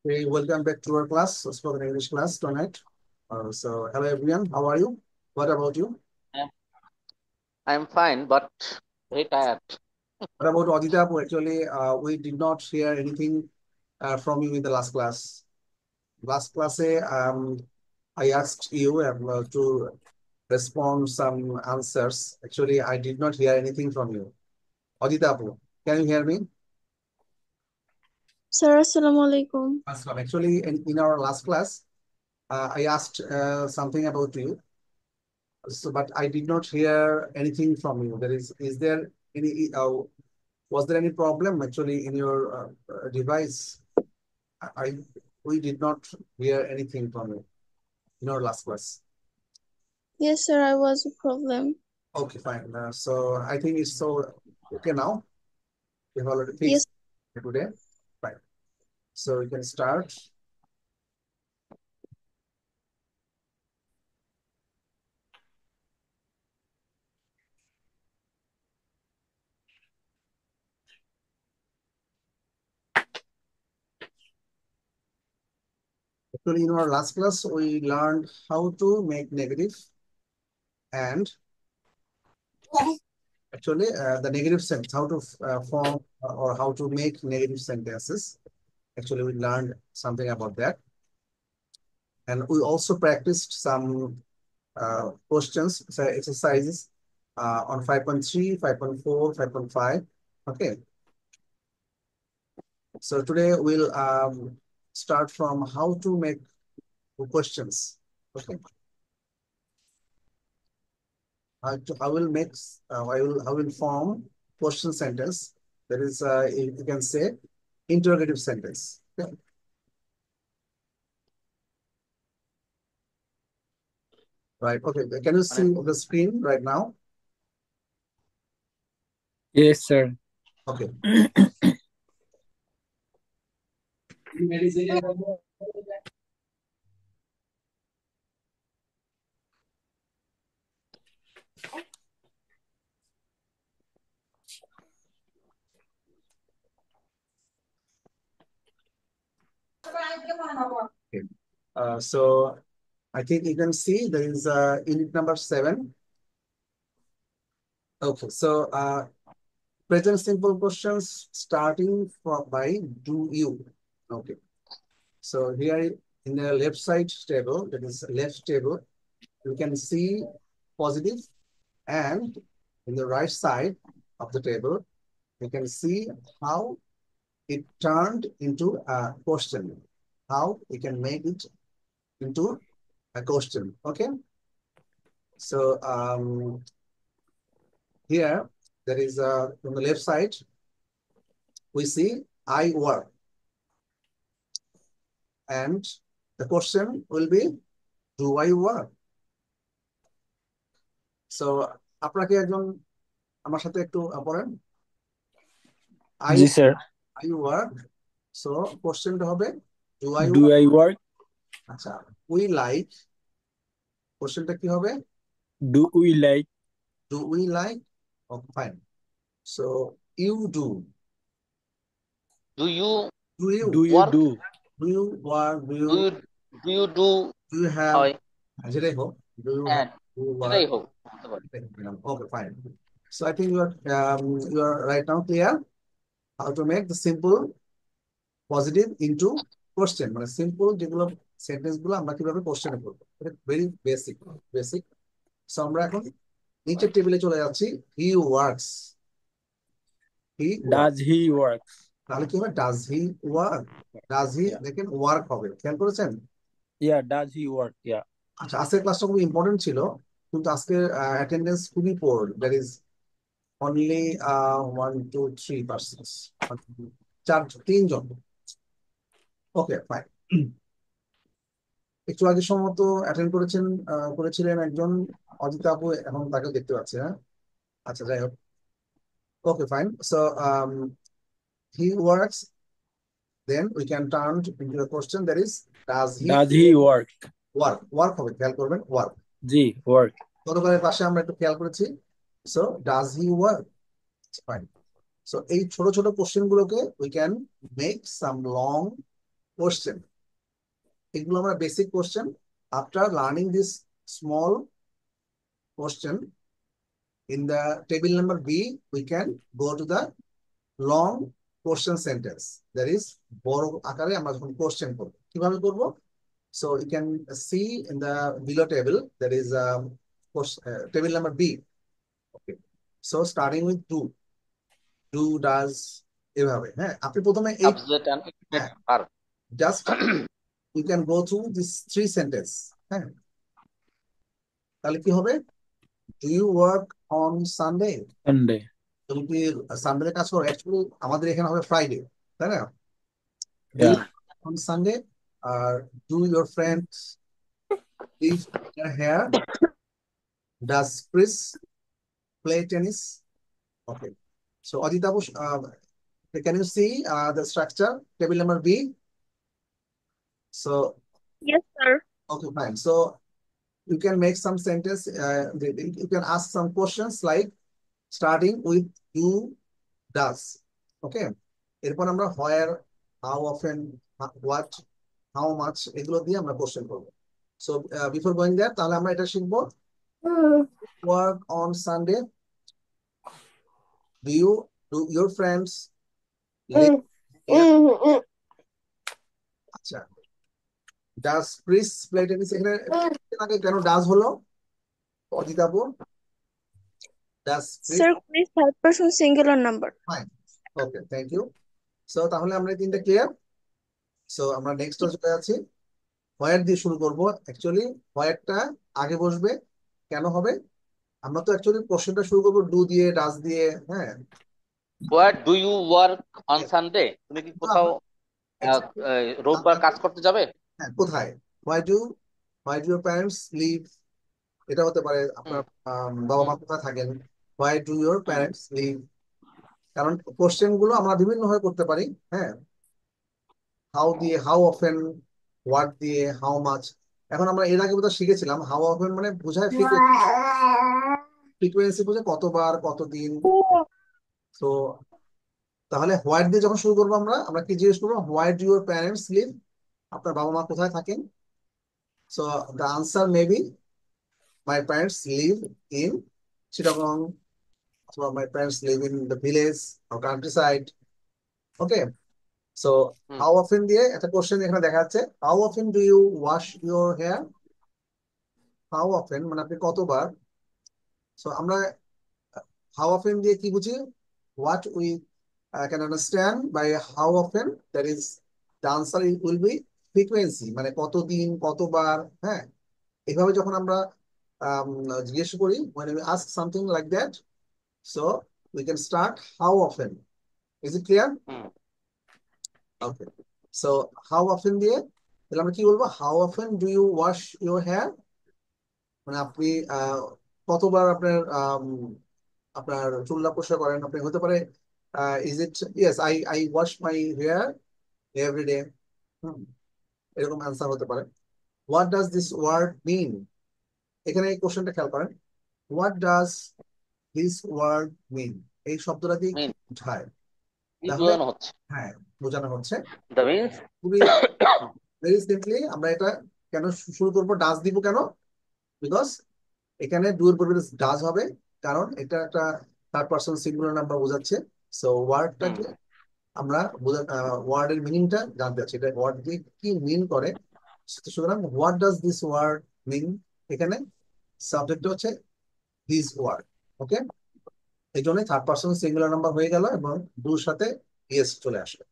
Okay, welcome back to our class, spoken English class tonight. So, hello everyone, how are you? What about you? I'm I'm fine, but very tired. What about Adita? Actually, we did not hear anything from you in the last class. Last class, I asked you to respond some answers. Actually, I did not hear anything from you. Adita, can you hear me? Sir, Assalamualaikum. Actually, in our last class, I asked something about you. So, but I did not hear anything from you. Is there any, was there any problem actually in your device? I, we did not hear anything from you in our last class. Yes, sir, I was a problem. Okay, fine. So I think it's so okay now. We've already Yes, fixed it today. Fine. So we can start. Actually, in our last class, we learned how to make negative and actually the negative sentence, how to form or how to make negative sentences. Actually, we learned something about that. And we also practiced some questions, so exercises on 5.3, 5.4, 5.5. Okay. So today we'll start from how to make questions. Okay. I will make, I will form question sentence. That is, you can say interrogative sentence. Okay. Right. Okay. Can you see the screen right now? Yes, sir. Okay. Okay. So I think you can see there is unit number 7. Okay. So present simple questions starting from by do you. Okay. So here in the left side table, that is left table, you can see positive, and in the right side of the table, you can see how it turned into a question, how you can make it into a question. Okay. So here there is on the left side, we see I work. And the question will be, do I work? So আপনাকে একজন আমার সাথে একটু পড়েন I G sir I work. So কোশ্চেনটা হবে do I do work? I work আচ্ছা, we like, কোশ্চেনটা কি হবে? Do we like Do we like? Okay, fine. So you do. Do you Do you do you work? Do do you work? Do you do you do Do you have, হয় যেটাই হোক, do you হ্যাঁ have, do you work? যেটাই হোক বলতে পারি। Okay, fine. So I think you are right now clear how to make the simple positive into question. মানে simple যেগুলো সেন্টেন্স গুলো আমরা কিভাবে কোশ্চেনে করবো, এটা ভেরি বেসিক বেসিক। সো আমরা এখন নিচের টেবিলে চলে যাচ্ছি। He works, he work, does he work তাহলে কি হবে? Does he work, does he, yeah দেখেন ওয়ার্ক হবে, খেয়াল করেছেন? ইয়া ডাজ হি ওয়ার্ক ইয়া আচ্ছা, আজকের ক্লাসটা খুব ইম্পর্টেন্ট ছিল, কিন্তু আজকে অ্যাটেন্ডেন্স খুবই poor. That is only 1 2 3 percent, 3 জন। Okay, fine. একটু আগে সম্ভবত অ্যাটেন্ড করেছিলেন একজন অজিতা আপু, এখন তাকে দেখতে পাচ্ছি না। আচ্ছা, যাই হোক। Okay, fine. So he works, then we can turn into the question, that is does he does he work work. Work হবে, খেয়াল করবেন, ওয়ার্ক। জি ওয়ার্ক গতকালের পাশে আমরা একটু খেয়াল করেছি। So does he work, fine. So এই ছোট ছোট কোশ্চেন গুলোকে we can make some long question, এগুলো আমরা basic question. After learning this small question in the table number B, we can go to the long question sentence. That is বড় আকারে আমরা যখন কোশ্চেন করব, কিভাবে করব? So you can see in the below table, that is table number B. Okay. So starting with do, does, এভাবে। হ্যাঁ, আপনি প্রথমে এই Subject and হ্যাঁ verb. Just you can go through this 3 sentence। হ্যাঁ, তাহলে কি হবে? Do you work on Sunday? Sunday. তুমি কি সানডে কাজ করো? অ্যাকচুয়ালি আমাদের এখানে হবে ফ্রাইডে, তাই না? Do you Yeah. on Sunday? R do your friends leave their hair? Does Chris play tennis? Okay. So Adita, can you see the structure, table number B? So Yes, sir. okay, fine. So you can make some sentence. You can ask some questions like starting with do, does. Okay. এরপর আমরা where, how often, what, how much এগুলো দিয়ে আমরা question করবো। So before going there, তাহলে আমরা এটা শিখবো। Work on Sunday, do your friends live here? আচ্ছা, ডাজ ক্রিস প্লে টেনিস? এখানে আগে কেন ডাজ হলো অদিতাপু? Does Chris? Sir, Chris third person singular number. Fine, okay, thank you. So তাহলে আমরা এই তিনটা ক্লিয়ার। সো আমরা নেক্সট চলে যাচ্ছি। হোয়ার দিয়ে শুরু করবো। অ্যাকচুয়ালি হোয়ারটা আগে বসবে, কেন হবে? আমরা তো অ্যাকচুয়ালি কোশ্চেনটা শুরু করবো ডু দিয়ে, ডাজ দিয়ে। হ্যাঁ, Where do you work on Sunday? তুমি কি কিন্তু কোথাও actually রোববার কাজ করতে যাবে? হ্যাঁ, কোথায়? Why do your parents live? এটা হতে পারে আপনার বাবা মা কোথায় থাকেন। Why do your parents live? কারণ কোশ্চেন গুলো আমরা বিভিন্ন ভাবে করতে পারি। হ্যাঁ, হাউ দিয়ে, হাউ অফেন, হোয়াট দিয়ে, হাউ মাচ। এখন আমরা এর আগে বোধহয় শিখেছিলাম হাউ অফেন মানে বোঝায় ফ্রিকোয়েন্সি, বোঝায় কতবার, কতদিন। তো তাহলে হোয়াইট দিয়ে যখন শুরু করবো আমরা আমরা কি জিজ্ঞেস করবো? Why do your parents live? আপনার বাবা মা কোথায় থাকেন? So the answer may be my parents live in Chittagong, অথবা my parents live in the village or countryside. Okay. So hmm, how often দিয়ে একটা কোশ্চেন এখানে দেখা যাচ্ছে। How often do you wash your hair? How often মানে আপনি কতবার। So আমরা হাউ অফেন দিয়ে কি বুঝি? What we can understand by how often, that is the answer will be frequency, মানে কতদিন, কতবার। হ্যাঁ, এইভাবে যখন আমরা জিজ্ঞেস করি, when we ask something like that, so we can start how often. Is it clear? Hmm. Okay. So how often দিয়ে তাহলে আমরা কি বলবো? How often do you wash your hair? মানে আপনি কতবার আপনার আপনার চুল পরিষ্কার করেন? আপনি হতে পারে is it, yes, I wash my hair every day. এরকম অ্যান্সার হতে পারে। What does this word mean? এখানে এই কোশ্চেনটা খেয়াল করেন। What does this word mean? এই শব্দটা দিয়ে কি Mean, বোঝায়? কি তাহলে বোঝানো হচ্ছে? হ্যাঁ, বোঝানো হচ্ছে The means. খুবই ভেরি সিম্পলি। আমরা এটা কেন শুরু করবো? ডাজ দিব কেন? বিকজ এখানে ডু এর পরিবর্তে ডাজ হবে, কারণ এটা একটা থার্ড পারসন সিঙ্গুলার নাম্বার বোঝাচ্ছে। সো ওয়ার্ডটাকে আমরা ওয়ার্ডের মিনিংটা জানতে চাচ্ছি, এটা ওয়ার্ড দিয়ে কি মিন করে। সুতরাং হোয়াট ডাজ দিস ওয়ার্ড মিন, এখানে সাবজেক্ট হচ্ছে দিস ওয়ার্ড। ওকে, এই জন্যই থার্ড পারসন সিঙ্গুলার নাম্বার হয়ে গেল এবং ডুর সাথে ইয়েস চলে আসলো।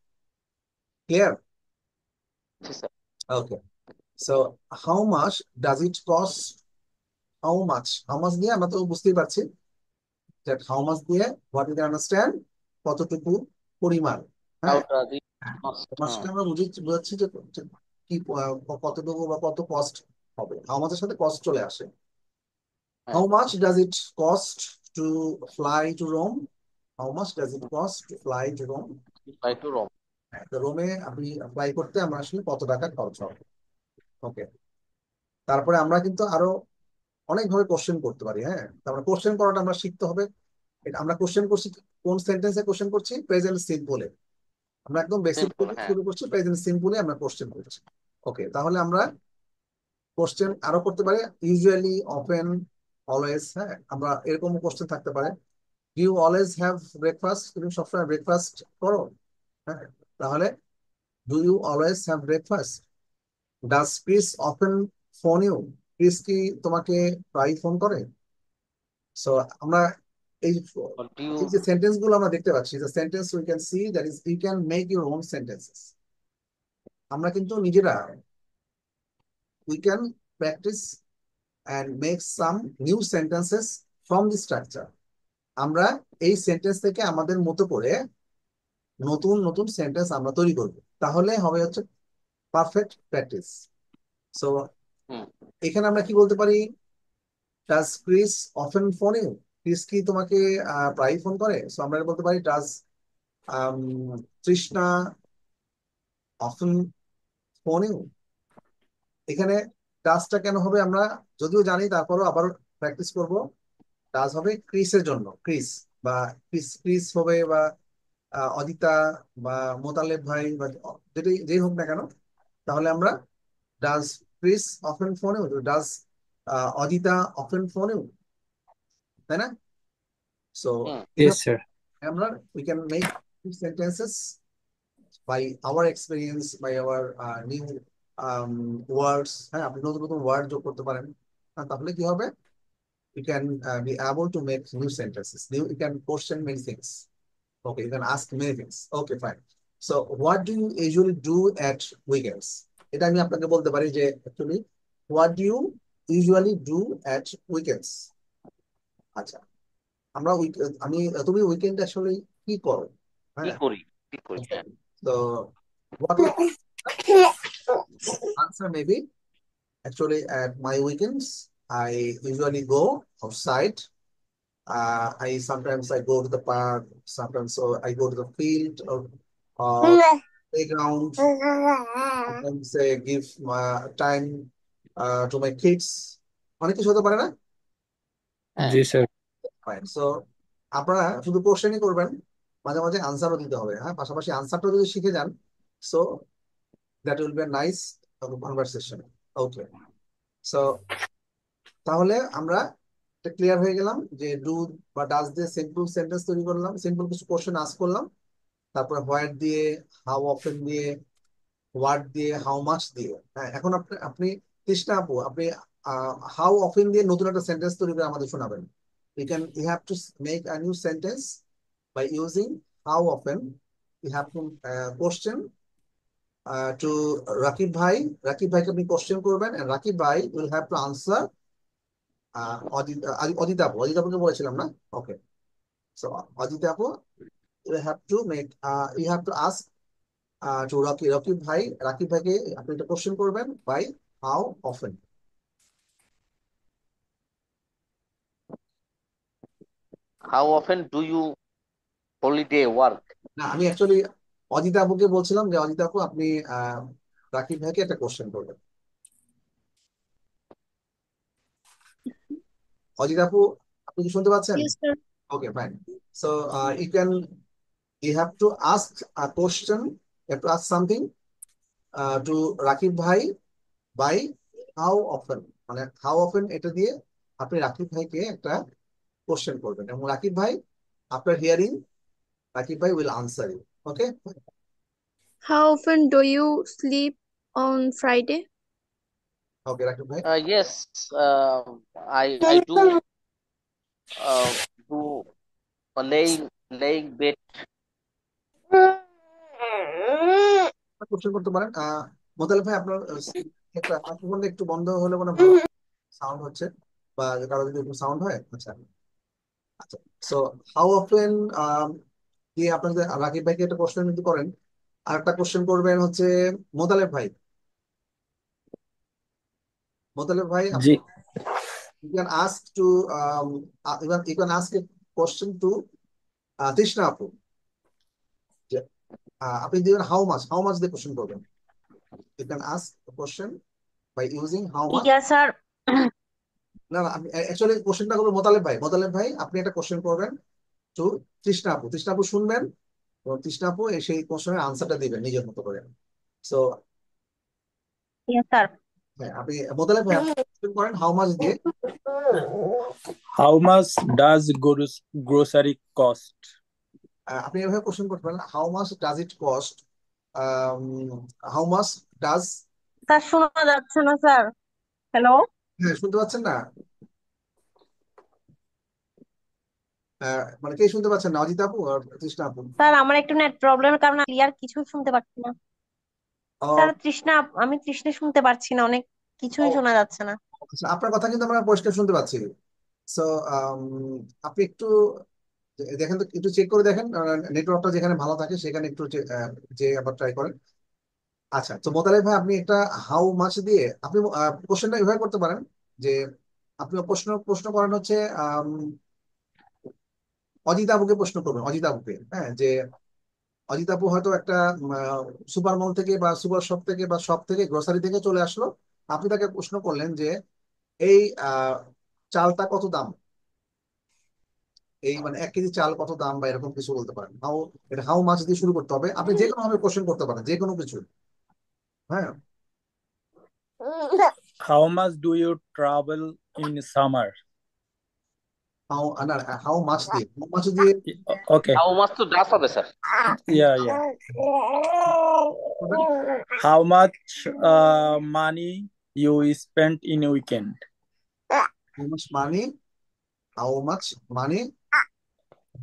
Clear? Okay. So how much does it cost? How much দিয়ে আমরা তো বুঝতেই পারছি that how much দিয়ে what you can understand, কতটুকু পরিমাণ। How হ্যাঁ, does it cost? মাছটা আমরা বুঝাচ্ছি যে কি কতটুকু বা কত কস্ট হবে। হাউ মাচের সাথে কস্ট চলে আসে। হ্যাঁ, how much does it cost to fly to Rome? How much does it cost to fly to Rome? try to roam. রোমে আপনি ফ্লাই করতে আমরা আসলে কত টাকা খরচ হবে। ওকে, তারপরে আমরা কিন্তু আরো অনেকভাবে কোশ্চেন করতে পারি। হ্যাঁ, তারপরে কোশ্চেন করাটা আমরা শিখতে হবে। এটা আমরা কোশ্চেন করছি কোন সেন্টেন্সে কোশ্চেন করছি? প্রেজেন্ট সিম্পলে। আমরা একদম বেসিক সিম্পল, থেকে হ্যাঁ। শুরু করছি, প্রেজেন্ট সিম্পলে আমরা কোশ্চেন করছি। ওকে, তাহলে আমরা কোশ্চেন আরো করতে পারি, ইউজুয়ালি, অফেন, অলওয়েজ। হ্যাঁ, আমরা এরকম কোশ্চেন থাকতে পারে। Do you always have breakfast? তুমি সবসময় ব্রেকফাস্ট করো? হ্যাঁ, তাহলে do you always have breakfast? Does Chris often phone you? Chris কি তোমাকে প্রায় ফোন করে? সো আমরা এই Or do you এই যে সেন্টেন্স গুলো আমরা দেখতে পাচ্ছি, the sentence we can see that is you can make your own sentences. আমরা কিন্তু নিজেরা we can practice and make some new sentences from the structure. আমরা এই সেন্টেন্স থেকে আমাদের মতো করে নতুন নতুন সেন্টেন্স আমরা তৈরি করব, তাহলে হবে হচ্ছে পারফেক্ট প্র্যাকটিস। সো হুম, এখানে আমরা কি বলতে পারি, does Chris often phone you? Chris কি তোমাকে প্রায় ফোন করে? সো আমরা এটা বলতে পারি, does Trishna often phone you? এখানে ডাজটা কেন হবে আমরা যদিও জানি, তারপরও আবার প্র্যাকটিস করব। ডাজ হবে ক্রিসের জন্য, ক্রিস বা ক্রিস ক্রিস হবে, বা অদিতা বা মোতালেব ভাই বা যেটাই যেই হোক না কেন, তাহলে আমরা does Chris often phone you, does Adita often phone you, তাই না? So hmm, Yes, sir. আমরা we can make sentences by our experience, by our new words. হ্যাঁ, আপনি নতুন নতুন ওয়ার্ড যোগ করতে পারেন। তাহলে কি হবে, you can be able to make new sentences. You can question many things. Okay, you can ask many things. Okay, fine. So, what do you usually do at weekends? এটা আমি আপনাকে বলতে পারি যে actually, what do you usually do at weekends? আচ্ছা, আমরা তুমি weekend আসলে কি করো? কি হ্যাঁ, করি, কি করি, হ্যাঁ। তো what is answer maybe actually at my weekends I usually go outside. I sometimes I go to the park, sometimes so I go to the field or playground. Sometimes I give my time to my kids. অনেক কিছু হতে পারে না? হ্যাঁ, Yes, sir. Fine. So আপনারা শুধু কোশ্চেনই করবেন, মাঝে মাঝে আনসারও দিতে হবে। হ্যাঁ, পাশাপাশি আনসারটা যদি শিখে যান, so that will be a nice conversation. Okay, so তাহলে আমরা ক্লিয়ার হয়ে গেলাম যে ডু বা ডাজ দিয়ে সিম্পল সেন্টেন্স তৈরি করলাম, সিম্পল কিছু কোশ্চেন আস্ক করলাম, তারপরে হোয়াট দিয়ে, হাউ অফেন দিয়ে, হোয়াট দিয়ে, হাউ মাচ দিয়ে। হ্যাঁ, এখন আপনি আপনি তৃষ্ণা আপু, আপনি হাউ অফেন দিয়ে নতুন একটা সেন্টেন্স তৈরি করে আমাদের শোনাবেন। You have to make a new sentence by using how often. You have to question to Rakib Bhai. Rakib Bhai আপনি কোশ্চেন করবেন and Rakib Bhai will have to answer Adita আপু, অদিতা আপুকে বলেছিলাম না? ওকে, সো অদিতা আপু, you have to make you have to ask to Rakib Bhai. Rakib ভাইকে আপনি একটা কোশ্চেন করবেন by how often. How often do you holiday work? না, আমি অ্যাকচুয়ালি অদিতা আপুকে বলছিলাম যে অদিতা আপু আপনি রাকিব ভাইকে একটা কোশ্চেন করবেন। অজিত আপু, আপনি কি শুনতে পাচ্ছেন? Yes, sir. Okay, fine. So you have to ask a question, you have to ask something to Rakib Bhai by how often. মানে how often এটা দিয়ে আপনি রাকিব ভাইকে একটা কোশ্চেন করবেন এবং রাকিব ভাই after hearing, রাকিব ভাই will answer you. Okay? How often do you sleep on Friday? Okay, Rakib ভাই। Yes, I do do laying laying bed. Question করতে পারেন। মোতালেব ভাই, আপনার একটা মাইক্রোফোনটা একটু বন্ধ হলে মনে হয় ভালো সাউন্ড হচ্ছে, বা কারো যদি একটু সাউন্ড হয়। আচ্ছা আচ্ছা, সো হাউ অফেন দিয়ে আপনাদের রাকিব ভাইকে একটা কোশ্চেন যদি করেন, আর একটা কোশ্চেন করবেন হচ্ছে মোতালেব ভাই। মোতালেব ভাই, আপনি Ji. you can ask to you can ask a question to তৃষ্ণা আপু। যে, আপনি দিবেন হাউ মাচ দিয়ে কোশ্চেন করবেন। You can ask question by using how much. Yes, sir. না না, আমি অ্যাকচুয়ালি কোশ্চেনটা করবো মোতালেব ভাই। মোতালেব ভাই, আপনি একটা কোশ্চেন করবেন টু তৃষ্ণা আপু। তৃষ্ণা আপু শুনবেন তো তৃষ্ণা আপু সেই কোশ্চেনের আনসারটা দিবেন নিজের মতো করে। So Yes, sir. হ্যাঁ, আপনি মোতালেব ভাই আপনি করেন হাউ মাচ দিয়ে। How much does grocery cost? আপনি এভাবে কোশ্চেন করতে পারেন, how much does it cost, how much does. Sir শোনা যাচ্ছে না স্যার। হ্যালো হ্যাঁ, শুনতে পাচ্ছেন না? মানে কে শুনতে পাচ্ছেন না, অজিত আপু আর তৃষ্ণা আপু? স্যার, আমার একটু নেট প্রবলেমের কারণে ক্লিয়ার কিছু শুনতে পাচ্ছি না। স্যার ও, আমি তৃষ্ণা শুনতে পারছি না, অনেক কিছুই ও, শোনা যাচ্ছে না। আচ্ছা, আপনার কথা কিন্তু আমরা পরিষ্কার শুনতে পাচ্ছি। সো আপনি একটু দেখেন তো, একটু চেক করে দেখেন নেটওয়ার্কটা যেখানে ভালো থাকে সেখানে একটু যে আবার ট্রাই করেন। আচ্ছা, তো মোতালেব ভাই আপনি একটা হাউ মাচ দিয়ে আপনি কোশ্চেনটা এভাবে করতে পারেন যে আপনি প্রশ্ন প্রশ্ন করেন হচ্ছে অজিত আপুকে প্রশ্ন করবেন, অজিত আপুকে, হ্যাঁ, যে অজিত আপু হয়তো একটা সুপার মল থেকে বা সুপার শপ থেকে বা শপ থেকে গ্রোসারি থেকে চলে আসলো। আপনি তাকে প্রশ্ন করলেন যে এই চালটা কত দাম, এই মানে 1 কেজি চাল কত দাম বা এরকম কিছু বলতে পারেন। এটা হাউ মাছ দিয়ে শুরু করতে হবে, আপনি যে কোনো ভাবে কোশ্চেন করতে পারেন যে কোনো কিছু। হ্যাঁ, How much do you travel in summer? How না, হাউ মাছ দিয়ে, হাউ মাছ দিয়ে Okay. হাউ মাছ তো ডাস হবে স্যার। Yeah, yeah. করবেন। How much money you spent in a weekend? How much money, how much money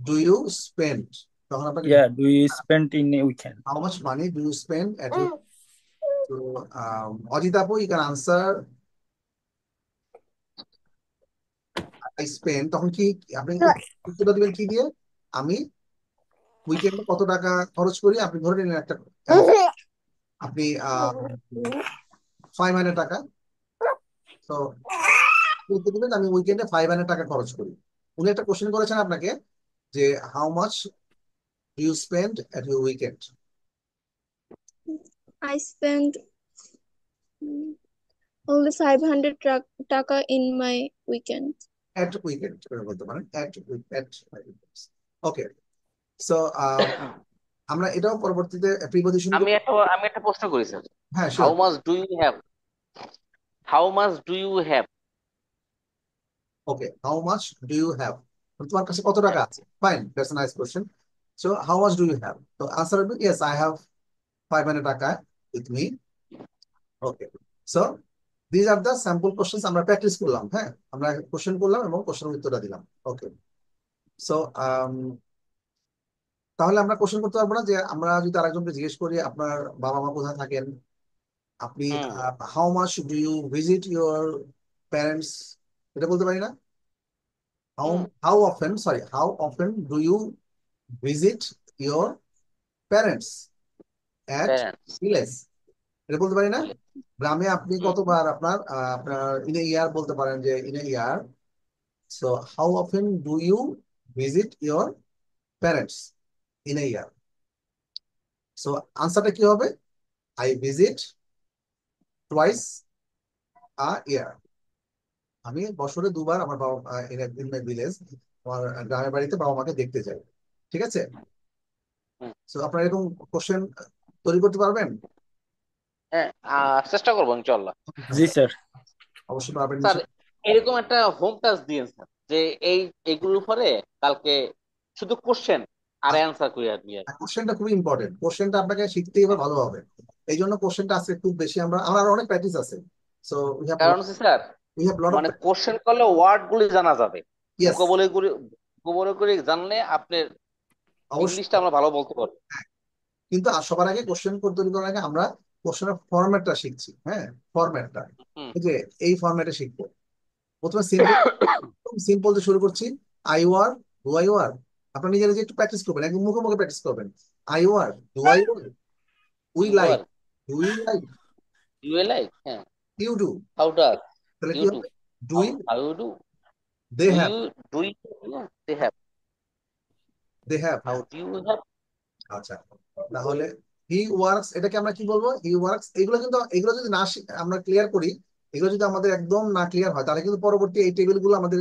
do you spend, তখন আপনাকে Yeah, do you spend in a weekend? How much money do you spend at you. তো অজিত আপু you can answer I spend, তখন কি আপনি উত্তরটা দিবেন কি দিয়ে? আমি উইকেন্ডে কত টাকা খরচ করি, আপনি ধরে নিলেন একটা আপনি 500 টাকা। তো উত্তর দিবেন আমি উইকেন্ডে 500 টাকা খরচ করি। উনি একটা কোশ্চেন করেছেন আপনাকে যে how much do you spend at your weekend. I spend only 500 taka in my weekend. At weekend বলতে পারেন, এট এট। ওকে, সো আমরা এটাও পরবর্তীতে প্রিপজিশন। আমি একটা প্রশ্ন করি স্যার। হ্যাঁ, how sure. Much do you have, how much do you have. Okay, how much do you have, তোমার কাছে কত টাকা আছে? Fine, that's a nice question. So how much do you have, তো আনসার হবে yes I have 500 taka with me. Okay, so these are the sample questions, আমরা practice করলাম। হ্যাঁ, আমরা কোশ্চেন করলাম এবং কোশ্চেনের উত্তরটা দিলাম। ওকে, সো তাহলে আমরা কোশ্চেন করতে পারবো না যে আমরা যদি আরেকজনকে জিজ্ঞেস করি আপনার বাবা মা কোথায় থাকেন, আপনি hmm how much do you visit your parents, এটা বলতে পারি না। How hmm how often, sorry, how often do you visit your parents at parents. Village, এটা বলতে পারি না। গ্রামে আপনি হুম কতবার আপনার ইন এ ইয়ার বলতে পারেন যে in a year. So how often do you visit your parents in a year. So আনসারটা কি হবে? I visit twice a year, আমি বছরে 2বার আমার বাবা ইন মাই ভিলেজ, আমার গ্রামের বাড়িতে বাবা মাকে দেখতে যাই। ঠিক আছে, হুম। সো আপনারা এরকম কোশ্চেন তৈরি করতে পারবেন? হ্যাঁ, চেষ্টা করবো ইনশাল্লাহ। জি স্যার। অবশ্যই পারবেন স্যার এরকম একটা হোম টাস্ক দিয়েন স্যার, যে এইগুলোর উপরে কালকে শুধু কোশ্চেন আর অ্যান্সার করে আসবি আর কি। কোশ্চেনটা খুবই ইম্পর্টেন্ট, কোশ্চেনটা আপনাকে শিখতেই হবে ভালোভাবে। এই জন্য কোশ্চেনটা আজকে খুব বেশি, আমরা আমার অনেক প্র্যাকটিস আছে। সো কারণ হচ্ছে sir, we have lot of. মানে কোশ্চেন করলে ওয়ার্ড গুলি জানা যাবে, ইয়েস, ভোকাবুলারি জানলে আপনার অবশ্যই। ইংলিশটা আমরা ভালো বলতে পারবো। কিন্তু সবার আগে কোশ্চেন তৈরি করার আগে আমরা কোশ্চেনের ফরম্যাটটা শিখছি। হ্যাঁ, ফরম্যাটটা হুম এই যে এই ফরম্যাটে শিখবো। প্রথমে সিম্পল, সিম্পল দিয়ে শুরু করছি। I work, do I work, আপনার নিজে নিজে একটু প্র্যাকটিস করবেন, একদম মুখে মুখে প্র্যাকটিস করবেন। I work, do I work, we you like, আর, do you like, you like, হ্যাঁ, ইউ ডু, হাউ ডাজ তাহলে ইউ কি ডু, হবে? Do I, how you do, they do have, you do you they have, they have. How do you have. আচ্ছা, তাহলে he works, এটাকে আমরা কি বলবো? He works. এগুলো কিন্তু, এগুলো যদি না আমরা ক্লিয়ার করি, এগুলো যদি আমাদের একদম না ক্লিয়ার হয়, তাহলে কিন্তু পরবর্তী এই টেবিল গুলো আমাদের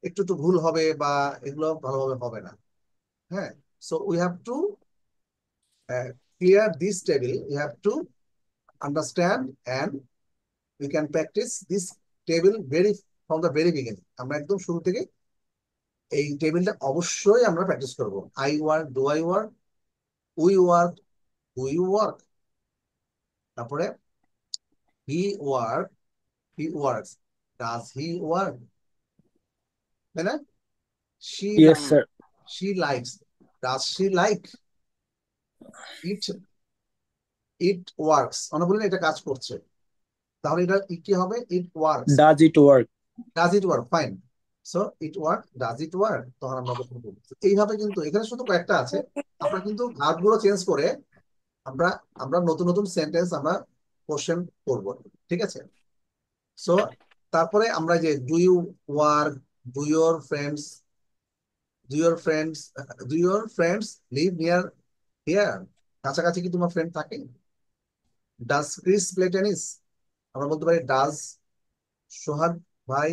একটু একটু ভুল হবে বা এগুলো ভালোভাবে হবে না। হ্যাঁ, so we have two clear this table, you have to understand and we can practice this table from the very beginning. আমরা একদম শুরু থেকে এই টেবিলটা অবশ্যই আমরা প্র্যাকটিস করব। I work, do I work, we work, do you work, তারপরে he work, he works, does he work, তাই না? She Yes, sir. She likes, does she like, it it works, আমরা বলি না এটা কাজ করছে, তাহলে এটা কি হবে? It works. Does it work? Does it work, fine. So it work, does it work, তখন আমরা বলবো। এইভাবে কিন্তু এখানে শুধু কয়েকটা আছে, আমরা কিন্তু ভার্বগুলো চেঞ্জ করে আমরা আমরা নতুন নতুন সেন্টেন্স আমরা কোশ্চেন করব, ঠিক আছে? সো তারপরে আমরা যে do you work, do your friends, do your friends, do your friends live near here, কাছাকাছি কি তোমার ফ্রেন্ড থাকে? ডাজ ক্রিস প্লে টেনিস, আমরা বলতে পারি ডাজ সোহাগ ভাই,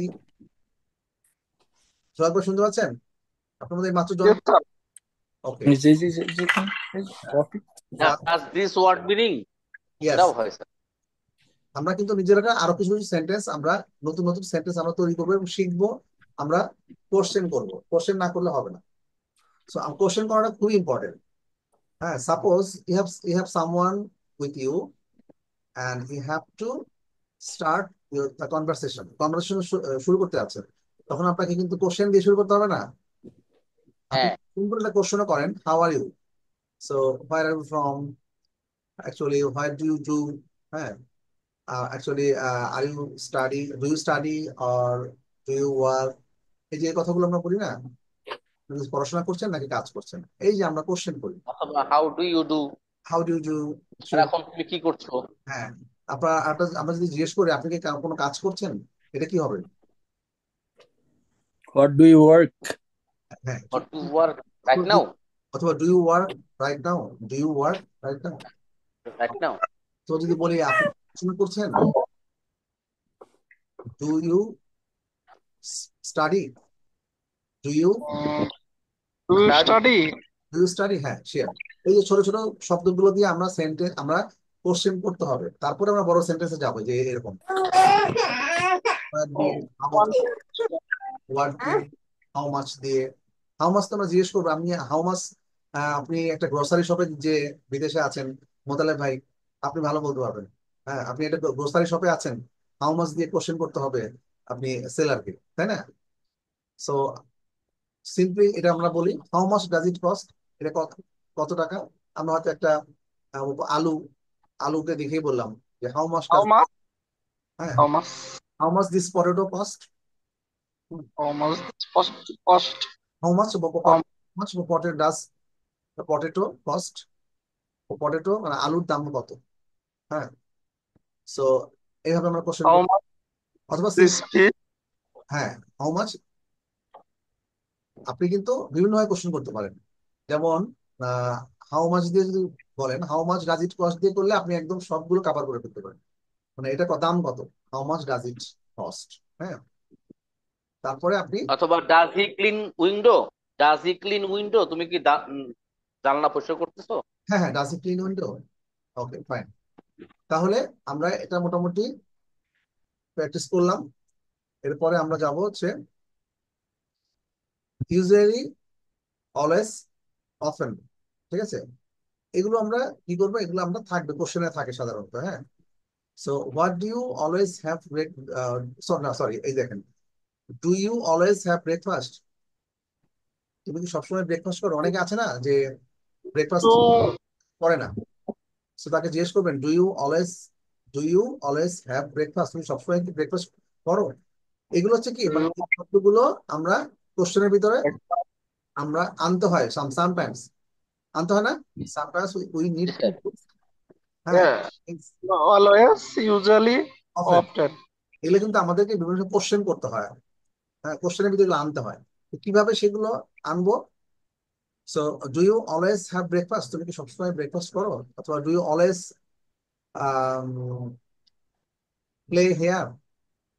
সোহাগ ভাই শুনতে পাচ্ছেন? আপনার মধ্যে মাত্র জন, okay. Copy. Does this word meaning, yes, এটাও হয় স্যার। আমরা কিন্তু নিজেরা আরো কিছু কিছু সেন্টেন্স আমরা নতুন নতুন সেন্টেন্স আমরা তৈরি করবো এবং শিখবো, আমরা কোশ্চেন করব, কোশ্চেন না করলে হবে না। সো কোশ্চেন করাটা খুবই ইম্পর্টেন্ট। হ্যাঁ, suppose you have someone with you and you have to start the conversation শুরু করতে আছে, তখন আপনাকে কিন্তু কোশ্চেন দিয়ে শুরু করতে হবে না। আপনি হ্যাঁ, সিম্পল একটা কোশ্চেনও করেন, how are you, so where are you from, actually what do you do, হ্যাঁ, actually are you study, do you study or do you work, এই যে কথাগুলো আমরা বলি না, আপনি পড়াশোনা করছেন নাকি কাজ করছেন, এই যে আমরা কোশ্চেন করি, অথবা how do you do, how do you do. এখন তুমি কি করছো? হ্যাঁ, আমরা যদি জিজ্ঞেস করি আপনি কি কোনো কাজ করছেন, এটা কি হবে? What do you work? হ্যাঁ, Or to work right now, অথবা do you work right now, do you work right now. right now. তো যদি বলি আপনি পড়াশোনা করছেন, do you study, do you Do you study? Do you study, হ্যাঁ sure. এই যে ছোট ছোট শব্দগুলো দিয়ে আমরা সেন্টেন্স আমরা কোশ্চেন করতে হবে, তারপরে আমরা বড় সেন্টেন্সে যাবো, যে এরকম ওয়ার্ড দিয়ে, হাউ মাচ দিয়ে, হাউ মাচ তো আমরা জিজ্ঞেস করবো, আপনি হাউ মাচ, আপনি একটা গ্রোসারি শপে যে বিদেশে আছেন মোতালেব ভাই, আপনি ভালো বলতে পারবেন। হ্যাঁ, আপনি একটা গ্রোসারি শপে আছেন, হাউ মাচ দিয়ে কোশ্চেন করতে হবে আপনি সেলারকে, তাই না? সো সিম্পলি এটা আমরা বলি how much does it cost, এটা কত কত টাকা। আমরা হয়তো একটা আলু, আলুকে দেখেই বললাম যে how much How does, much? হ্যাঁ, How much? How much this potato cost, How much? Cost? How much How much potato does potato cost, potato মানে আলুর দাম কত, হ্যাঁ। সো এইভাবে আমরা কোশ্চেন how করি, much অথবা this fish? হ্যাঁ, হাউ মাচ, আপনি কিন্তু বিভিন্ন ভাবে কোশ্চেন করতে পারেন। যেমন হাউ মাচ দিয়ে যদি বলেন, how much does it cost দিয়ে করলে আপনি একদম সবগুলো কভার করে ফেলতে পারেন, মানে এটা দাম কত, how much does it cost, হ্যাঁ। তারপরে আপনি অথবা does he clean window, does he clean window, তুমি কি জানলা পরিষ্কার করতেছো? হ্যাঁ হ্যাঁ, does it clean window, okay fine. তাহলে আমরা এটা মোটামুটি প্র্যাকটিস করলাম। এরপরে আমরা যাব হচ্ছে ইউজুয়ালি, অলওয়েজ, অফেন, ঠিক আছে? এগুলো আমরা কি করবো, এগুলো আমরা থাকবে, কোশ্চেনে থাকে সাধারণত, হ্যাঁ। So what do you always have sorry, এই দেখেন, do you always have breakfast, তুমি কি সবসময় ব্রেকফাস্ট করো? অনেকে আছে না যে ব্রেকফাস্ট So, করে না, সো তাকে জিজ্ঞেস করবেন do you always have breakfast, তুমি সবসময় কি ব্রেকফাস্ট করো? এগুলো হচ্ছে কি, মানে এই শব্দগুলো আমরা কোশ্চেনের ভিতরে আমরা আনতে হয়, সামটাইমস আনতে হয় না, সামটাইমস উই নিড টু, হ্যাঁ, yeah, no, always, usually, often, often. এগুলো কিন্তু আমাদেরকে বিভিন্ন কোশ্চেন করতে হয়, হ্যাঁ, কোশ্চেনের ভিতরে এগুলো আনতে হয়। তো কিভাবে সেগুলো আনবো? So do you always have breakfast, তুমি কি সবসময় ব্রেকফাস্ট করো? অথবা do you always play here,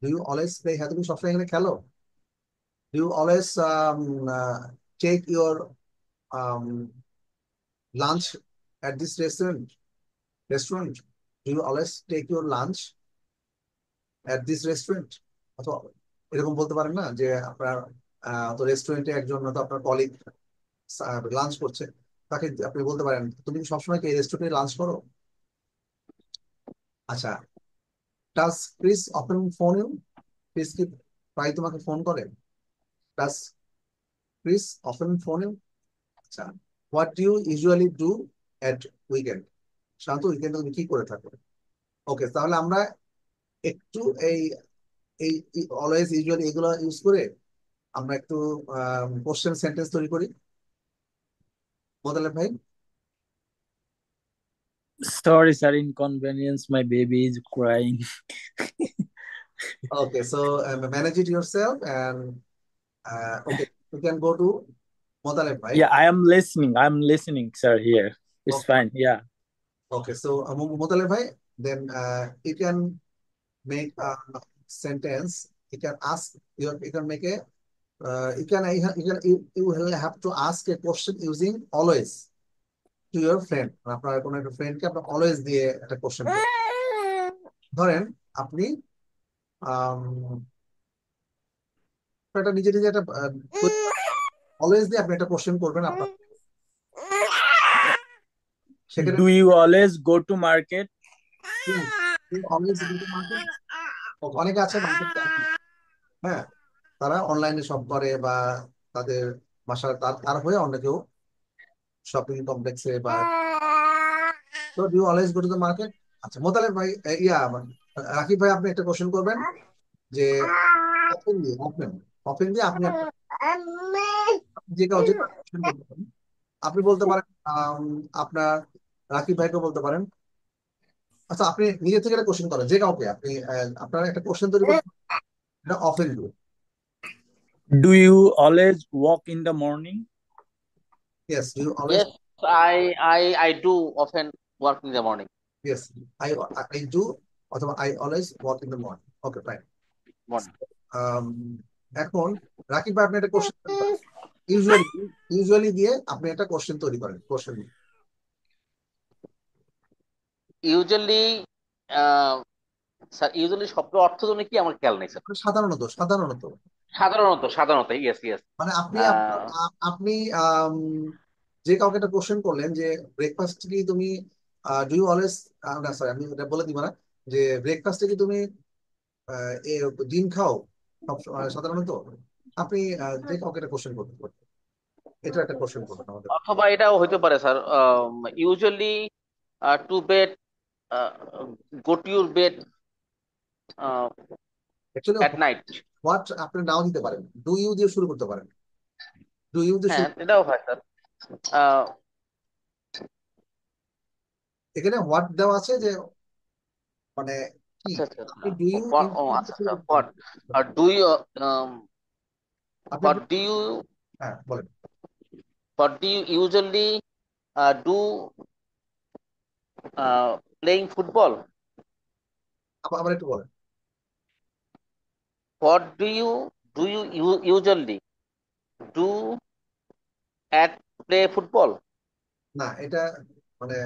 do you always play here, তুমি সবসময় এখানে খেলো? Do you always take your lunch at this restaurant, do you always take your lunch at this restaurant? অথবা এরকম বলতে পারেন না যে আপনার তো রেস্টুরেন্টে একজন তো আপনার কলিগ লাঞ্চ করছে, তাকে আপনি বলতে পারেন তুমি কি সবসময় কি এই রেস্টুরেন্টে লাঞ্চ করো? আচ্ছা, does Chris often phone you? Chris কি প্রায় তোমাকে ফোন করে? Does Chris often phone you? আচ্ছা, what do you usually do at weekend? সাধারণত উইকেন্ডে তুমি কি করে থাকো? ওকে, তাহলে আমরা একটু এই এই অলওয়েজ ইউজুয়ালি এগুলো ইউজ করে আমরা একটু কোশ্চেন সেন্টেন্স তৈরি করি। মোতালেব ভাই। Sorry, sir, inconvenience. My baby is crying. Okay, so manage it yourself and okay, you can go to Motaleb, right? Yeah, I am listening. I'm listening, sir. Here, it's Okay. fine. Yeah. Okay, so Motaleb bhai, then you can make a sentence. You can ask. You can make a. You will have to ask a question using always to your friend. আপনার কোনো একটা ফ্রেন্ডকে আপনি always দিয়ে একটা question ধরেন আপনি একটা নিজে নিজে একটা অলওয়েজ দিয়ে আপনি একটা কোশ্চেন করবেন আপনার সেখানে Do you always go to market? Always market অনেকে আছে মার্কেট, হ্যাঁ, তারা অনলাইনে শপ করে বা তাদের বাসার তার হয়ে অনেকেও শপিং কমপ্লেক্সে বা তো do always go to the market. আচ্ছা মোতালেব ভাই, রাকিব ভাই, আপনি একটা কোশ্চেন করবেন যে ওপেন দিয়ে ওপেন ওপেন দিয়ে আপনি যে কাউকে কোশ্চেন করতে পারেন। আপনি বলতে পারেন আপনার রাকিব ভাইকে বলতে পারেন। আচ্ছা, আপনি নিজে থেকে একটা কোশ্চেন করেন যে কাউকে, আপনি আপনার একটা কোশ্চেন তৈরি করতে এটা অফেন দিয়ে। Do you always walk in the morning? Yes, do you always? Yes, I do often work in the morning. Yes, I do অথবা I always walk in the morning. Okay, fine. Morning. এখন রাকিব ভাই, আপনি একটা question usually দিয়ে আপনি একটা question তৈরি করেন। কোশ্চেন Usually, স্যার ইউজুয়ালি শব্দের অর্থ জন্য কি আমার খেয়াল নেই স্যার। সাধারণত সাধারণত সাধারণত ইয়েস ইয়েস। মানে আপনি আপনি যে কাউকে একটা কোশ্চেন করলেন যে ব্রেকফাস্ট কি তুমি ডু ইউ অলওয়েজ, না সরি আমি এটা বলে দিব না, যে ব্রেকফাস্টে কি তুমি ডিম খাও সাধারণত? আপনি যে কাউকে একটা কোশ্চেন করতে পারেন, এটা একটা কোশ্চেন করবেন আমাদের। অথবা এটাও হইতে পারে sir, usually to bed, go to your bed actually at night. What আপনি নাও দিতে পারেন, ডু ইউ দিয়ে শুরু করতে পারেন। ডু ইউ দিয়ে হ্যাঁ, এটাও হয় স্যার। এখানে হোয়াট দেওয়া আছে যে মানে কি আচ্ছা আপনি ডু ইউ ও আচ্ছা আচ্ছা, হোয়াট ডু ইউ আপনি হোয়াট ডু ইউ হ্যাঁ বলেন। usually do playing football? আবার একটু বলেন। What do you usually do at play football? না, এটা মানে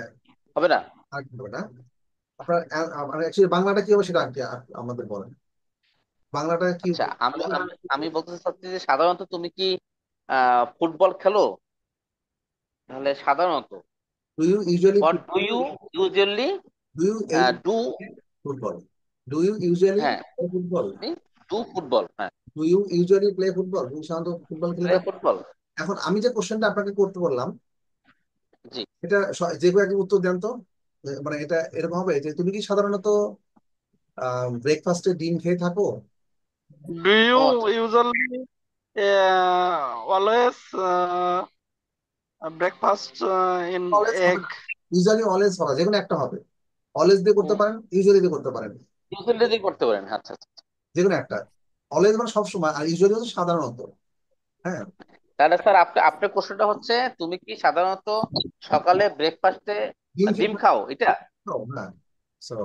হবে না? আর কি হবে না, আপনার অ্যাকচুয়ালি বাংলাটা কি হবে সেটা আর কি আমাদের বলেন, বাংলাটা কি? আচ্ছা, আমি বলতে চাচ্ছি যে সাধারণত তুমি কি ফুটবল খেলো? তাহলে সাধারণত do you usually what do you usually do you do? Football? Do you usually হ্যাঁ, ফুটবল? do ফুটবল, হ্যাঁ, do you usually play football? তুমি সাধারণত ফুটবল খেলে play থাকো? ফুটবল। এখন আমি যে কোশ্চেনটা আপনাকে করতে বললাম জি, এটা যে কেউ একজন উত্তর দেন তো, মানে এটা এরকম হবে যে তুমি কি সাধারণত ব্রেকফাস্টে ডিম খেয়ে থাকো? Do ও you আচ্ছা, usually always breakfast in always হবে egg? না, ইউজুয়ালি অলওয়েজ হবে, যে কোনো একটা হবে। অলওয়েজ দিয়ে করতে পারেন, ইউজুয়ালি দিয়ে করতে পারেন, ইউজুয়ালি করতে পারেন। আচ্ছা আচ্ছা, যে কোনো একটা। অলওয়েজ মানে সবসময়, আর ইউজুয়ালি হচ্ছে সাধারণত। হ্যাঁ, তাহলে স্যার আপনার প্রশ্নটা হচ্ছে তুমি কি সাধারণত সকালে ব্রেকফাস্টে ডিম ডিম খেয়ে খাও, এটা? থাকো, হ্যাঁ। সো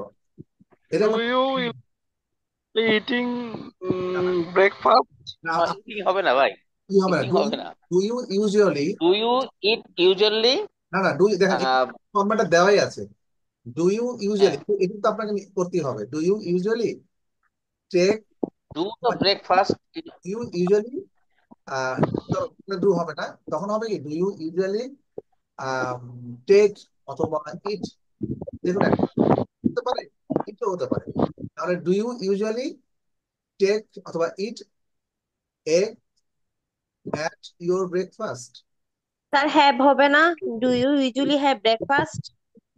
এটা Do you eating breakfast? Eating হবে না ভাই, কি হবে না, ইটিং ডু হবে না। You usually do you eat usually না না, দেখেন ফর্মেটটা দেওয়াই আছে। ডু ইউ ইউজুয়ালি, হ্যাঁ, এটা তো আপনাকে করতেই হবে। Do you usually take, do the breakfast. You usually do হবে না, তখন হবে কি ডু ইউ ইউজুয়ালি টেক অথবা ইট, যে কোনো একটা হতে পারে, ইটও হতে পারে। তাহলে ডু ইউ ইউজুয়ালি টেক অথবা eat egg at your breakfast? Sir have হবে না? Do you usually have breakfast?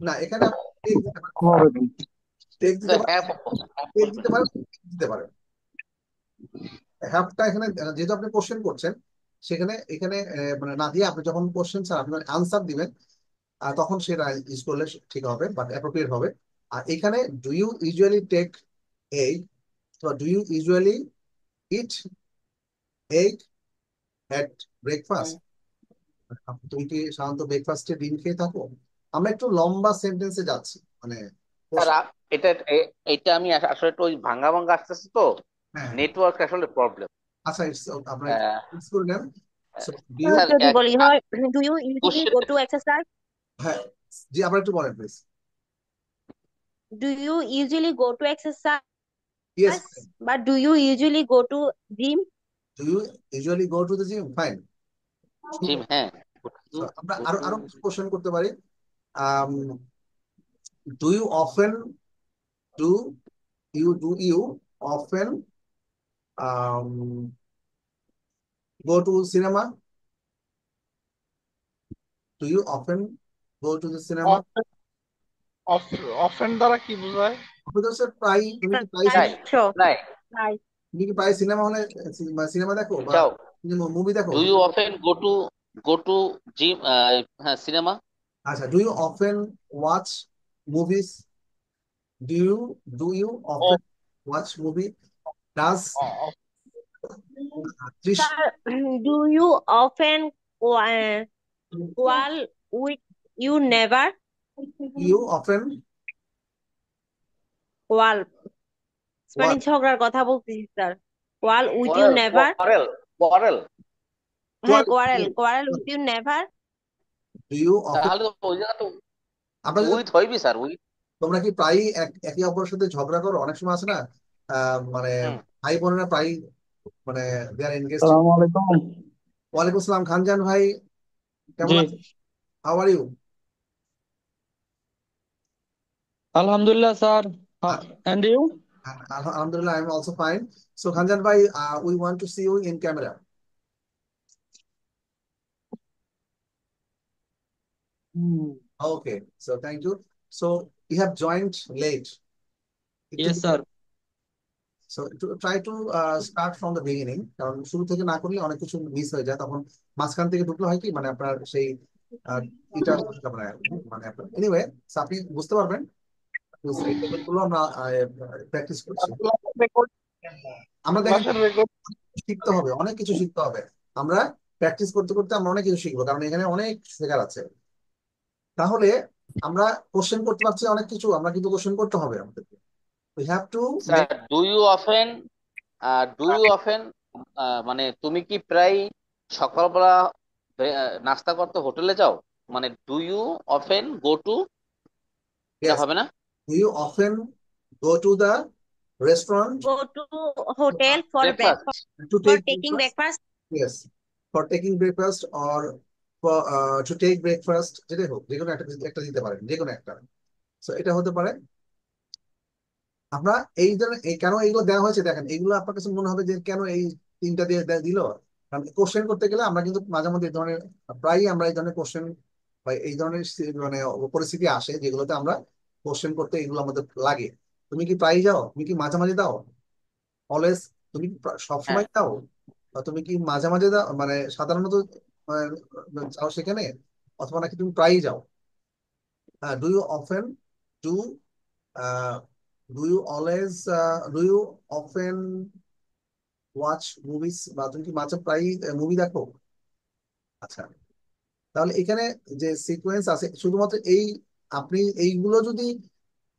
না, এখানে আপনি টেক দিতে পারেন, হবে। টেক তো দিতে পারেন, হ্যাভ টেক দিতে পারেন, দিতে পারেন। হ্যাভটা এখানে যেহেতু আপনি কোশ্চেন করছেন, সেখানে এখানে মানে না দিয়ে আপনি যখন কোশ্চেন স্যার আপনি আনসার দিবেন, তখন সেটা ইউজ করলে ঠিক হবে, বাট অ্যাপ্রোপ্রিয়েট হবে। আর এখানে do you usually take egg, তো do you usually eat egg at breakfast? তুমি কি সাধারণত ব্রেকফাস্টে ডিম খেয়ে থাকো? আমরা একটু লম্বা সেন্টেন্সে যাচ্ছি, মানে স্যার এটা এটা আমি আসলে একটু ওই ভাঙ্গা ভাঙ্গা আসতেছে তো, হ্যাঁ হ্যাঁ, নেটওয়ার্ক আসলে প্রবলেম। আচ্ছা আপনার ফিক্স করে নেন। So, do you, স্যার যদি বলি হয়, do you usually question, go to exercise? হ্যাঁ জি, আবার একটু বলেন please. Do you usually go to exercise? Yes, বা do you usually go to gym? Do you usually go to the gym? Fine. Gym, হ্যাঁ। আমরা আরো আরো কোশ্চেন করতে পারি। Do you often, do do you often go to cinema? Do you often go to the cinema? Often দ্বারা কি বোঝায়? আপনি তো স্যার প্রায়, তুমি কি প্রায় প্রায়, প্রায় প্রায়। তুমি কি প্রায় সিনেমা হলে সিনেমা দেখো বা যাও। মুভি দেখো? Do you often go to gym, হ্যাঁ, সিনেমা। আচ্ছা, do you often watch movies? Do you often watch movie? Does ত্রিশ, sir, do you often quarrel with you never? You often quarrel মানে watch, ঝগড়ার কথা বলতেছি sir. Quarrel with you never? Quarrel, quarrel. হ্যাঁ, quarrel quarrel with you never. Do you often, তাহলে তো ওই জায়গা তো আমরা যদি, উইথ হইবি স্যার, উইথ। তোমরা কি প্রায়ই একে অপরের সাথে ঝগড়া করো? অনেক সময় আছে না, মানে হুম। ভাই বোনেরা প্রায়, মানে দে আর এনগেজড। আসসালামু আলাইকুম। ওয়ালাইকুম আসসালাম, খানজান ভাই, কেমন জি, আছেন? How are you? আলহামদুলিল্লাহ sir. And you? Alhamdulillah, I'm also fine. So, Khanjan bhai, we want to see you in camera. Okay, so thank you. So, you have joined late. Yes sir. So, to try to start from the beginning. কারণ শুরু থেকে না করলে অনেক কিছু miss হয়ে যায়, তখন মাঝখান থেকে ঢুকলে হয় কি, মানে আপনার সেই আহ, এটা মানে আপনার এনিওয়ে, আপনি বুঝতে পারবেন। এই লেভেলগুলো আমরা প্র্যাকটিস করছি। আমরা দেখেন, ক্লাসের রেকর্ড। শিখতে হবে, অনেক কিছু শিখতে হবে। আমরা প্র্যাকটিস করতে করতে আমরা অনেক কিছু শিখবো, কারণ এখানে অনেক শেখার আছে। তাহলে আমরা কোশ্চেন করতে পারছি অনেক কিছু, আমরা কিন্তু কোশ্চেন করতে হবে আমাদেরকে। We have to sir, make, do you often মানে তুমি কি প্রায় সকালবেলা নাস্তা করতে হোটেলে যাও? মানে do you often go to, এটা ইয়েস, হবে না? Do you often go to the restaurant go to hotel for breakfast. Breakfast? To for take taking breakfast? Breakfast? Yes, for taking breakfast or to take breakfast, যেটাই হোক, যে কোনো একটা একটা দিতে পারেন, যে কোনো একটা। সো এটা হতে পারে। আমরা এই ধরনের কেন এইগুলো দেওয়া হয়েছে দেখেন, এইগুলো আপনার কাছে মনে হবে যে কেন এই তিনটা দিয়ে দিল। কারণ কোশ্চেন করতে গেলে আমরা কিন্তু মাঝে মধ্যে এই ধরনের, প্রায়ই আমরা এই ধরনের কোশ্চেন বা এই ধরনের মানে পরিস্থিতি আসে যেগুলোতে আমরা কোশ্চেন করতে এগুলো আমাদের লাগে। তুমি কি প্রায়ই যাও? তুমি কি মাঝে মাঝে দাও? অলওয়েজ? তুমি কি হ্যাঁ। সবসময় দাও? বা তুমি কি মাঝে মাঝে দাও, মানে সাধারণত আহ, যাও সেখানে, অথবা নাকি তুমি প্রায়ই যাও? Do you often, do do you always, do you often watch movies, বা তুমি কি মাঝে প্রায় মুভি দেখো? আচ্ছা, তাহলে এখানে যে সিকোয়েন্স আছে শুধুমাত্র এই, আপনি এইগুলো যদি,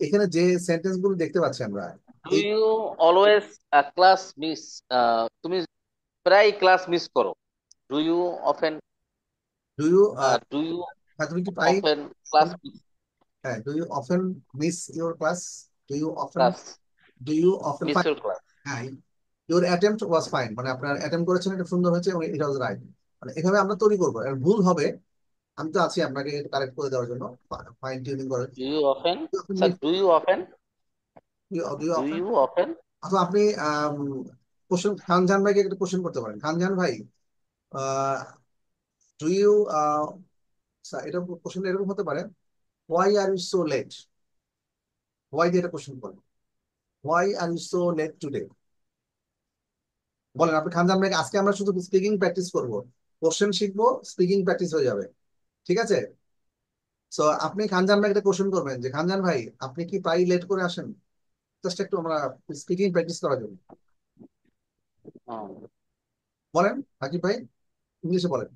এখানে যে সেন্টেন্স গুলো দেখতে পাচ্ছি আমরা, ডু এই ইউ অলওয়েজ ক্লাস মিস, তুমি প্রায় ক্লাস মিস করো। Do you often, do you do you হ্যাঁ তুমি কি প্রায় অফেন ক্লাস হ্যাঁ do you often miss your class, do you often class miss fine. Your class. হ্যাঁ, ইউর অ্যাটেম্পট ওয়াজ ফাইন, মানে আপনার অ্যাটেম্প করেছেন, এটা সুন্দর হয়েছে এবং ইট ওয়াজ রাইট। মানে এভাবে আমরা তৈরি করবো, আর ভুল হবে আমি তো আছি আপনাকে কারেক্ট করে দেওয়ার জন্য, ফাইন টিউনিং করে। Do you often, sir do you often, do you do often. You often. অথবা আপনি কোশ্চেন খানজান ভাইকে একটা কোশ্চেন করতে পারেন, খানজান ভাই ডু ইউ, এটা কোশ্চেন এরকম হতে পারে, why are you so late, why দিয়ে একটা কোশ্চেন করেন, why are you so late today. বলেন আপনি খানজান ভাইকে, আজকে আমরা শুধু স্পিকিং প্র্যাকটিস করবো, কোশ্চেন শিখবো, স্পিকিং প্র্যাকটিস হয়ে যাবে, ঠিক আছে? সো আপনি খানজান ভাইকে একটা কোশ্চেন করবেন যে খানজান ভাই আপনি কি প্রায় লেট করে আসেন, জাস্ট একটু আমরা স্পিকিং প্র্যাকটিস করার জন্য। বলেন আকিব ভাই, ইংলিশে বলেন।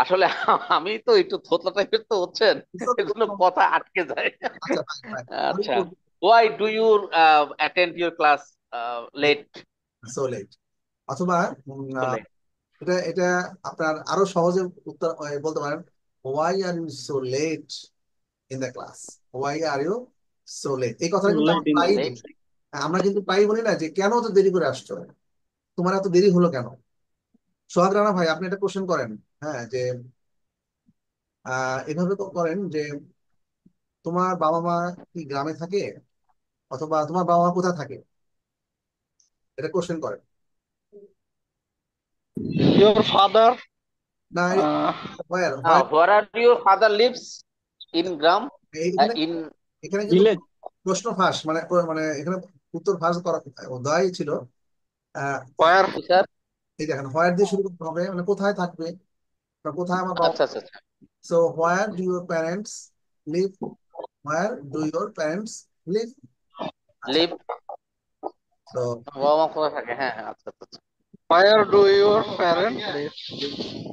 আসলে আমি তো একটু থতলা টাইপের তো হচ্ছেন, এজন্য কথা আটকে যায়। আচ্ছা ফাইন আচ্ছা, why do you attend your class late? So late. অথবা So late. এটা এটা আপনার আরো সহজে উত্তর বলতে পারেন, why are you so late in the class, why are you so late. এই কথাটা কিন্তু আমরা প্রায়ই বলি। Late. আমরা কিন্তু প্রায়ই বলি না যে কেন তো দেরি করে আসছো, তোমার এত দেরি হলো কেন। সোহাগ রানা ভাই আপনি একটা কোশ্চেন করেন, হ্যাঁ যে এভাবে তো করেন যে তোমার বাবা মা কি গ্রামে থাকে, অথবা তোমার বাবা মা কোথায় থাকে, এটা কোশ্চেন করেন। Your father, না uh, where Where are your father lives? In Gram? এখানে In এখানে কিন্তু ভিলেজ। প্রশ্ন ফাঁস, মানে মানে এখানে উত্তর ফাঁস করা দেওয়াই ছিল। আহ, where? sir? এই দেখেন হোয়ার দিয়ে শুরু করতে হবে, মানে কোথায় থাকবে বা কোথায় আমার বাবা। আচ্ছা আচ্ছা আচ্ছা। So where do your parents live, where do your parents live. আচ্ছা, Live, তো বাবা মা কোথায় থাকে? হ্যাঁ হ্যাঁ, আচ্ছা আচ্ছা আচ্ছা। Where do your parents live?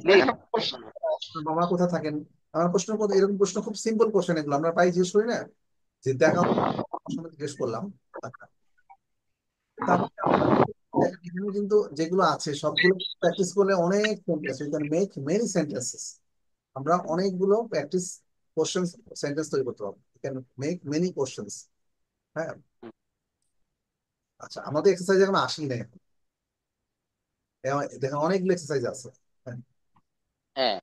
Live. এখানে প্রশ্ন, আপনার বাবা কোথায় থাকেন। আমার প্রশ্ন এরকম প্রশ্ন খুব সিম্পল কোশ্চেন, এগুলো আমরা প্রায় জিজ্ঞেস করি না, যে দেখা প্রশ্ন জিজ্ঞেস করলাম। আচ্ছা, তারপরে আমরা এখানে কিন্তু যেগুলো আছে সবগুলো প্র্যাকটিস করলে অনেক sentence, we can make many sentences. আমরা অনেকগুলো প্র্যাকটিস কোশ্চেন সেন্টেন্স তৈরি করতে পারবো, we can make many questions. হ্যাঁ, আচ্ছা আমাদের এক্সারসাইজ এখন আসেই না এখন, দেখেন অনেকগুলো এক্সারসাইজ আছে। হ্যাঁ, হ্যাঁ,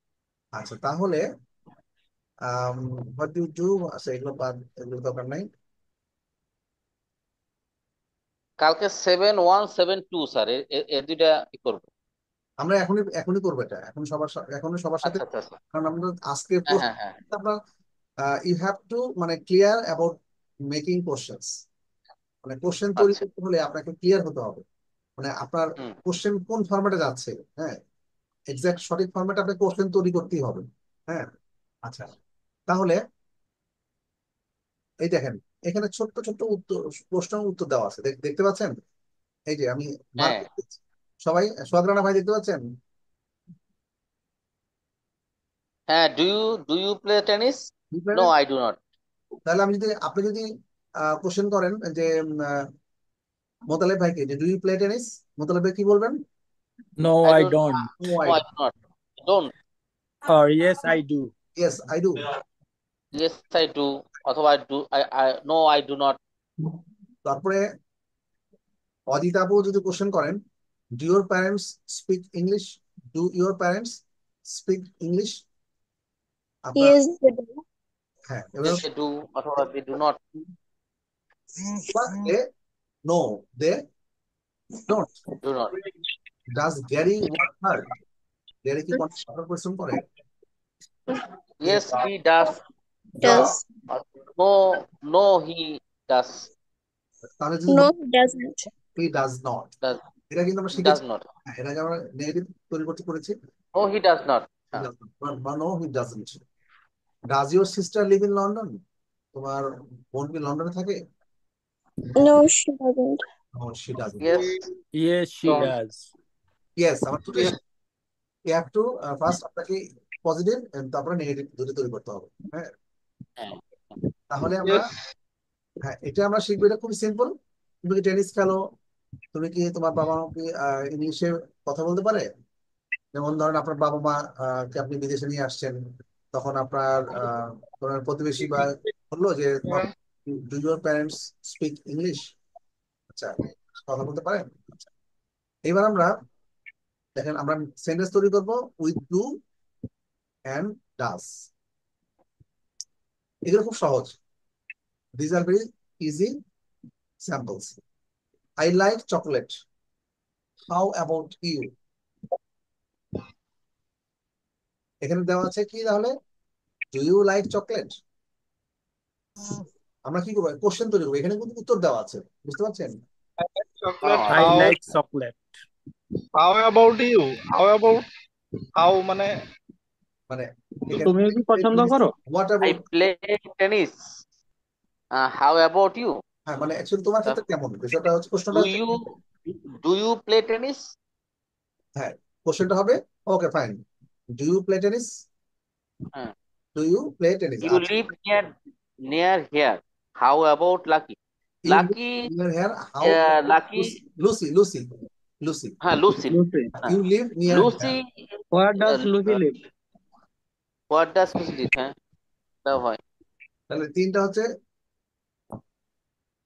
আচ্ছা তাহলে হোয়াট ডু ডু, আচ্ছা এগুলো বাদ, এগুলো দরকার নাই। কালকে 7-1-7-2 স্যার, এর দুইটা ই করবো। আমরা এখনই এখনই করবো এটা, এখন এখনই সবার সাথে, আচ্ছা আচ্ছা আচ্ছা। কারণ আমরা আজকের হ্যাঁ হ্যাঁ হ্যাঁ। আপনার ইউ হ্যাভ টু মানে ক্লিয়ার অ্যাবাউট মেকিং কোশ্চেন্স, মানে কোশ্চেন তৈরি আচ্ছা। করতে হলে আপনাকে ক্লিয়ার হতে হবে, মানে আপনার হুম। কোশ্চেন কোন ফরম্যাটে যাচ্ছে। হ্যাঁ, এক্সাক্ট সঠিক ফরম্যাটে আপনাকে কোশ্চেন তৈরি করতেই হবে। হ্যাঁ, আচ্ছা তাহলে এই দেখেন এখানে ছোট্ট ছোট্ট উত্তর, প্রশ্ন উত্তর দেওয়া আছে, দেখতে পাচ্ছেন, এই যে আমি মার্ক হ্যাঁ করতেছি। সবাই সোহাগ রানা ভাই দেখতে পাচ্ছেন? হ্যাঁ। Do you play tennis? No, I do not. তাহলে আমি যদি, আপনি যদি কোশ্চেন করেন যে মোতালেব ভাইকে যে do you play tennis, Motaleb ভাই কি বলবেন? No, I I don't. don't. No no, I I do not. Don't. Or yes, I do. Yes I do. Yes I do, অথবা I do, no I do not. তারপরে অজিত আপু যদি question করেন, do your parents speak English, do your parents speak English, আপনার Yes, they do. হ্যাঁ yes এবার they do, অথবা they do not. They no, they don't. Do not. Does Gary work hard, Gary কি কঠোর পরিশ্রম করে? Yes he does. Does. No, no he does. তাহলে যদি No, he doesn't. He does not, does, এটা কিন্তু আমরা ডাস শিখেছি। নট। হ্যাঁ, এর আগে আমরা নেগেটিভ পরিবর্তন করেছি, নো হি ডাস নট। হ্যাঁ। বা no he doesn't. Does your sister live in London, তোমার বোন কি লন্ডনে থাকে? No, she doesn't. No she doesn't. Yes Yes, she don't. does. Yes, আমার দুটোই yes, you have to first আপনাকে পজিটিভ তারপরে নেগেটিভ দুটো তৈরি করতে হবে। হ্যাঁ, হ্যাঁ তাহলে আমরা, yes, হ্যাঁ এটা আমরা শিখবো, এটা খুব সিম্পল। তুমি কি টেনিস খেলো, তুমি কি, তোমার বাবা মা কি ইংলিশে কথা বলতে পারে? যেমন ধরেন আপনার বাবা মা কে আপনি বিদেশে নিয়ে আসছেন, তখন আপনার ধরেন প্রতিবেশী বা বললো যে do your parents speak English? আচ্ছা, কথা বলতে পারেন? আচ্ছা, এবার আমরা দেখেন আমরা সেন্টেন্স তৈরি করবো উইথ ডু অ্যান্ড ডাস। এগুলো খুব সহজ, this are very easy samples. I like chocolate, how about you? এখানে দেওয়া আছে কি তাহলে, ডু ইউ লাইক চকলেট? আমরা কি করবো, কোশ্চেন তৈরি করবো, এখানে কিন্তু উত্তর দেওয়া আছে, বুঝতে পারছেন? chocolate. I How like chocolate. how about you? How about how মানে মানে তুমিও কি পছন্দ করো? What I about, play tennis, how about you? হ্যাঁ মানে অ্যাকচুয়ালি তোমার ক্ষেত্রে কেমন বিষয়টা হচ্ছে, প্রশ্নটা ডু হচ্ছে you do you play tennis? হ্যাঁ, কোশ্চেনটা হবে okay fine, do you play tennis? হ্যাঁ, do you play tennis? You আচ্ছা, live near here, how about Lucky? You lucky, near here, how Lucky, Lucy? Lucy, Lucy, হ্যাঁ Lucy, Lucy. হ্যাঁ you live near Lucy, where does Lucy live? What does Lucy live? হ্যাঁ, তাও হয়। তাহলে তিনটা হচ্ছে,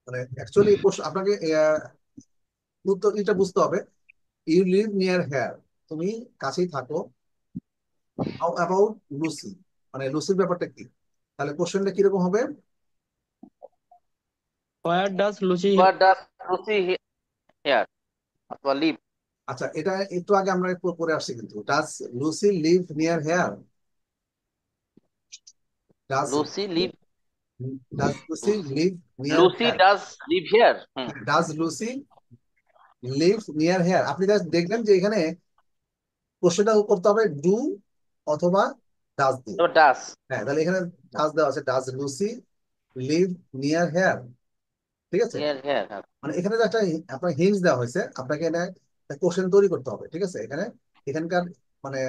মানে অ্যাকচুয়ালি আপনাকে উত্তর এটা বুঝতে হবে, ইউ লিভ নিয়ার হেয়ার, তুমি কাছেই থাকো, হাউ অ্যাবাউট লুসি, মানে লুসির ব্যাপারটা কি? তাহলে কোশ্চেনটা কিরকম হবে? Where does Lucy what does Lucy hear অথবা লিভ? আচ্ছা, এটা একটু আগে আমরা পড়ে আসছি, কিন্তু does Lucy live near here? Does Lucy live, does Lucy live near Lucy here? Does live here. Hmm, does Lucy live near here, আপনি জাস্ট দেখলেন যে এখানে কোশ্চেনটা করতে হবে ডু অথবা ডাজ দিয়ে। তারপর ডাজ, হ্যাঁ, তাহলে এখানে ডাজ দেওয়া আছে, does Lucy live near hair, ঠিক আছে? Near here. মানে এখানে যে একটা আপনার হিন্টস দেওয়া হয়েছে, আপনাকে এটা কোশ্চেন তৈরি করতে হবে, ঠিক আছে? এখানকার মানে